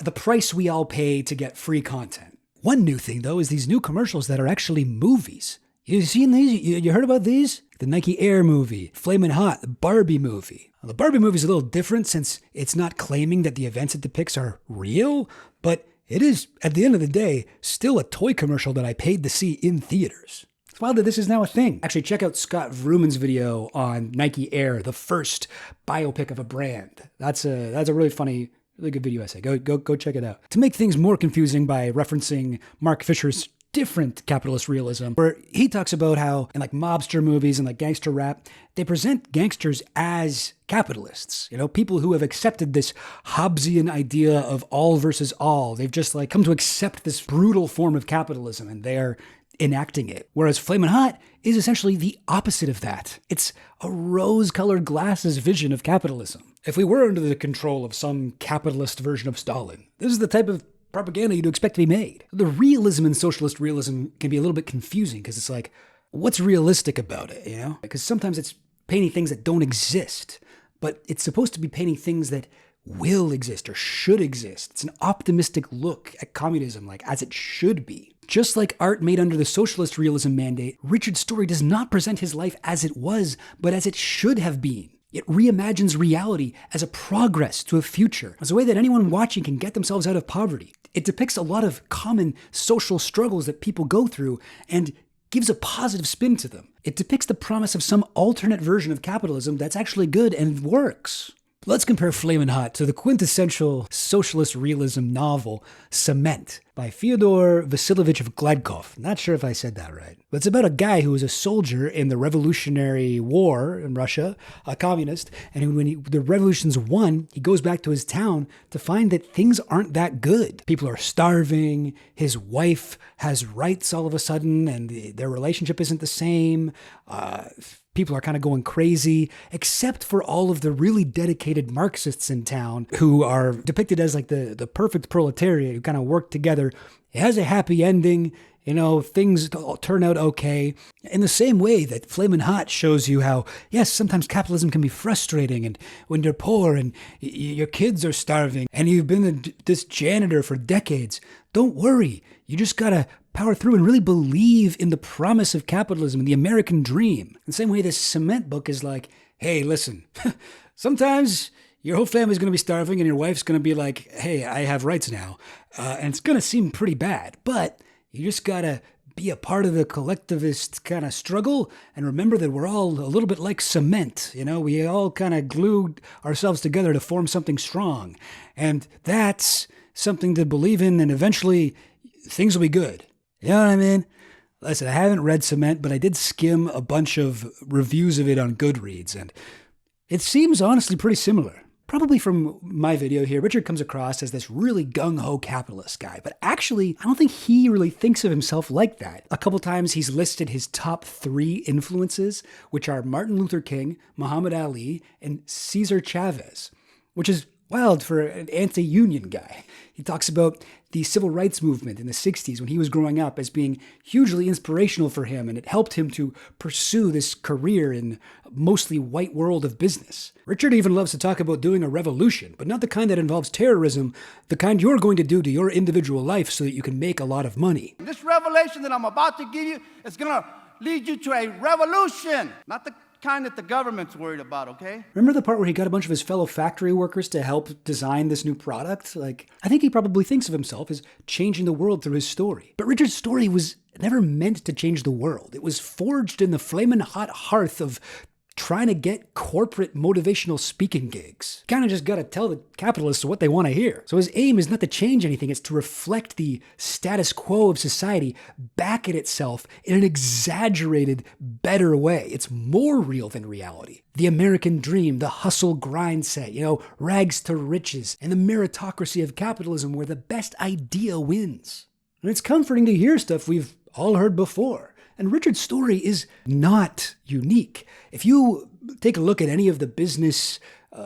the price we all pay to get free content. One new thing, though, is these new commercials that are actually movies. You seen these? You heard about these? The Nike Air movie, Flamin' Hot, the Barbie movie. Well, the Barbie movie is a little different since it's not claiming that the events it depicts are real, but it is, at the end of the day, still a toy commercial that I paid to see in theaters. It's wild that this is now a thing. Actually, check out Scott Vrooman's video on Nike Air, the first biopic of a brand. That's a really funny, really good video essay. Go check it out. To make things more confusing by referencing Mark Fisher's different capitalist realism, where he talks about how in like mobster movies and like gangster rap, they present gangsters as capitalists. You know, people who have accepted this Hobbesian idea of all versus all. They've just like come to accept this brutal form of capitalism and they're enacting it. Whereas Flamin' Hot is essentially the opposite of that. It's a rose-colored glasses vision of capitalism. If we were under the control of some capitalist version of Stalin, this is the type of propaganda you'd expect to be made. The realism in socialist realism can be a little bit confusing because it's like, what's realistic about it, you know? Because sometimes it's painting things that don't exist, but it's supposed to be painting things that will exist or should exist. It's an optimistic look at communism, like as it should be. Just like art made under the socialist realism mandate, Richard's story does not present his life as it was, but as it should have been. It reimagines reality as a progress to a future, as a way that anyone watching can get themselves out of poverty. It depicts a lot of common social struggles that people go through and gives a positive spin to them. It depicts the promise of some alternate version of capitalism that's actually good and works. Let's compare Flamin' Hot to the quintessential socialist realism novel, Cement, by Fyodor Vasilyevich Gladkov. Not sure if I said that right. But it's about a guy who was a soldier in the Revolutionary War in Russia, a communist, and when the revolution's won, he goes back to his town to find that things aren't that good. People are starving, his wife has rights all of a sudden, and their relationship isn't the same. People are kind of going crazy, except for all of the really dedicated Marxists in town who are depicted as like the perfect proletariat who kind of work together. It has a happy ending. things turn out okay. In the same way that Flamin' Hot shows you how, yes, sometimes capitalism can be frustrating, and when you're poor and your kids are starving and you've been this janitor for decades, don't worry. You just gotta power through and really believe in the promise of capitalism and the American dream. In the same way this cement book is like, hey, listen, sometimes your whole family's going to be starving and your wife's going to be like, hey, I have rights now. And it's going to seem pretty bad, but you just got to be a part of the collectivist kind of struggle and remember that we're all a little bit like cement. We all kind of glued ourselves together to form something strong. And that's something to believe in, and eventually things will be good. You know what I mean? Listen, I haven't read Cement, but I did skim a bunch of reviews of it on Goodreads, and it seems honestly pretty similar. Probably from my video here, Richard comes across as this really gung-ho capitalist guy, but actually, I don't think he really thinks of himself like that. A couple times he's listed his top 3 influences, which are Martin Luther King, Muhammad Ali, and Cesar Chavez, which is wild for an anti-union guy. He talks about the civil rights movement in the 60s when he was growing up as being hugely inspirational for him, and it helped him to pursue this career in a mostly white world of business. Richard even loves to talk about doing a revolution, but not the kind that involves terrorism, the kind you're going to do to your individual life so that you can make a lot of money. This revelation that I'm about to give you is going to lead you to a revolution, not the kind that the government's worried about, okay? Remember the part where he got a bunch of his fellow factory workers to help design this new product? I think he probably thinks of himself as changing the world through his story. But Richard's story was never meant to change the world. It was forged in the flamin' hot hearth of trying to get corporate motivational speaking gigs. Kind of just got to tell the capitalists what they want to hear. So his aim is not to change anything, it's to reflect the status quo of society back at itself in an exaggerated, better way. It's more real than reality. The American dream, the hustle grind set, rags to riches, and the meritocracy of capitalism where the best idea wins. And it's comforting to hear stuff we've all heard before. And Richard's story is not unique. If you take a look at any of the business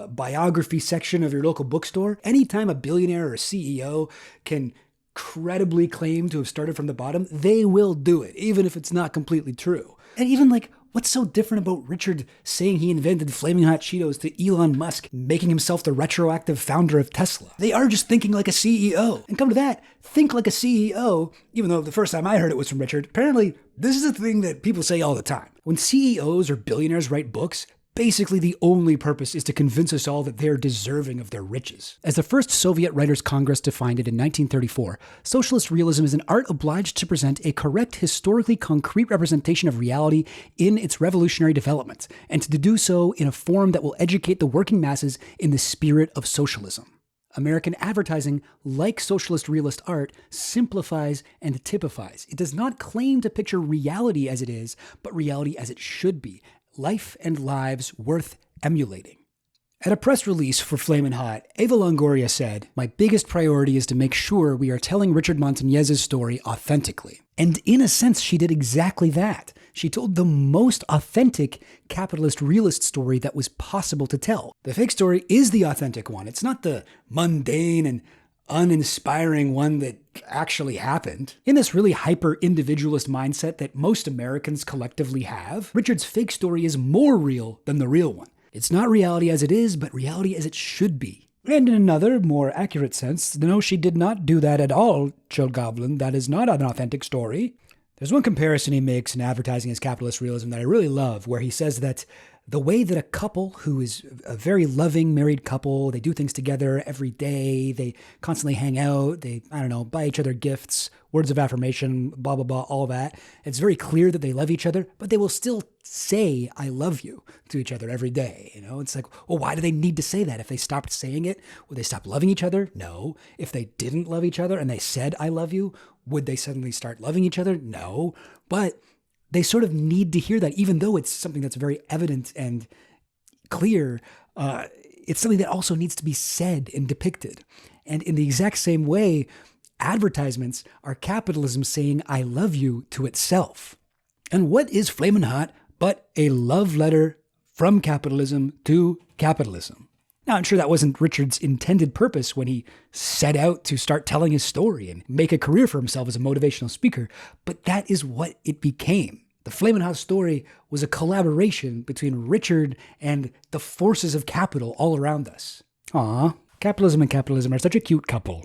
biography section of your local bookstore, anytime a billionaire or CEO can credibly claim to have started from the bottom, they will do it, even if it's not completely true. And even what's so different about Richard saying he invented Flamin' Hot Cheetos to Elon Musk making himself the retroactive founder of Tesla? They are just thinking like a CEO. And come to that, think like a CEO, even though the first time I heard it was from Richard, apparently this is a thing that people say all the time. When CEOs or billionaires write books, basically the only purpose is to convince us all that they're deserving of their riches. As the first Soviet Writers' Congress defined it in 1934, socialist realism is an art obliged to present a correct, historically concrete representation of reality in its revolutionary development, and to do so in a form that will educate the working masses in the spirit of socialism. American advertising, like socialist realist art, simplifies and typifies. It does not claim to picture reality as it is, but reality as it should be. Life and lives worth emulating. At a press release for Flamin' Hot, Eva Longoria said, "My biggest priority is to make sure we are telling Richard Montanez's story authentically." And in a sense, she did exactly that. She told the most authentic capitalist realist story that was possible to tell. The fake story is the authentic one. It's not the mundane and uninspiring one that actually happened. In this really hyper-individualist mindset that most Americans collectively have, Richard's fake story is more real than the real one. It's not reality as it is, but reality as it should be. And in another, more accurate sense, no, she did not do that at all, Chill Goblin. That is not an authentic story. There's one comparison he makes in advertising his capitalist realism that I really love, where he says that the way that a couple who is a very loving married couple, they do things together every day, they constantly hang out, they, buy each other gifts, words of affirmation, blah, blah, blah, all that. It's very clear that they love each other, but they will still say, "I love you" to each other every day. It's like, well, why do they need to say that? If they stopped saying it, would they stop loving each other? No. If they didn't love each other and they said, "I love you," would they suddenly start loving each other? No. But they sort of need to hear that, even though it's something that's very evident and clear. It's something that also needs to be said and depicted. And in the exact same way, advertisements are capitalism saying "I love you" to itself. And what is Flamin' Hot but a love letter from capitalism to capitalism? Now, I'm sure that wasn't Richard's intended purpose when he set out to start telling his story and make a career for himself as a motivational speaker, but that is what it became. The Flamin' Hot story was a collaboration between Richard and the forces of capital all around us. Aw, capitalism and capitalism are such a cute couple.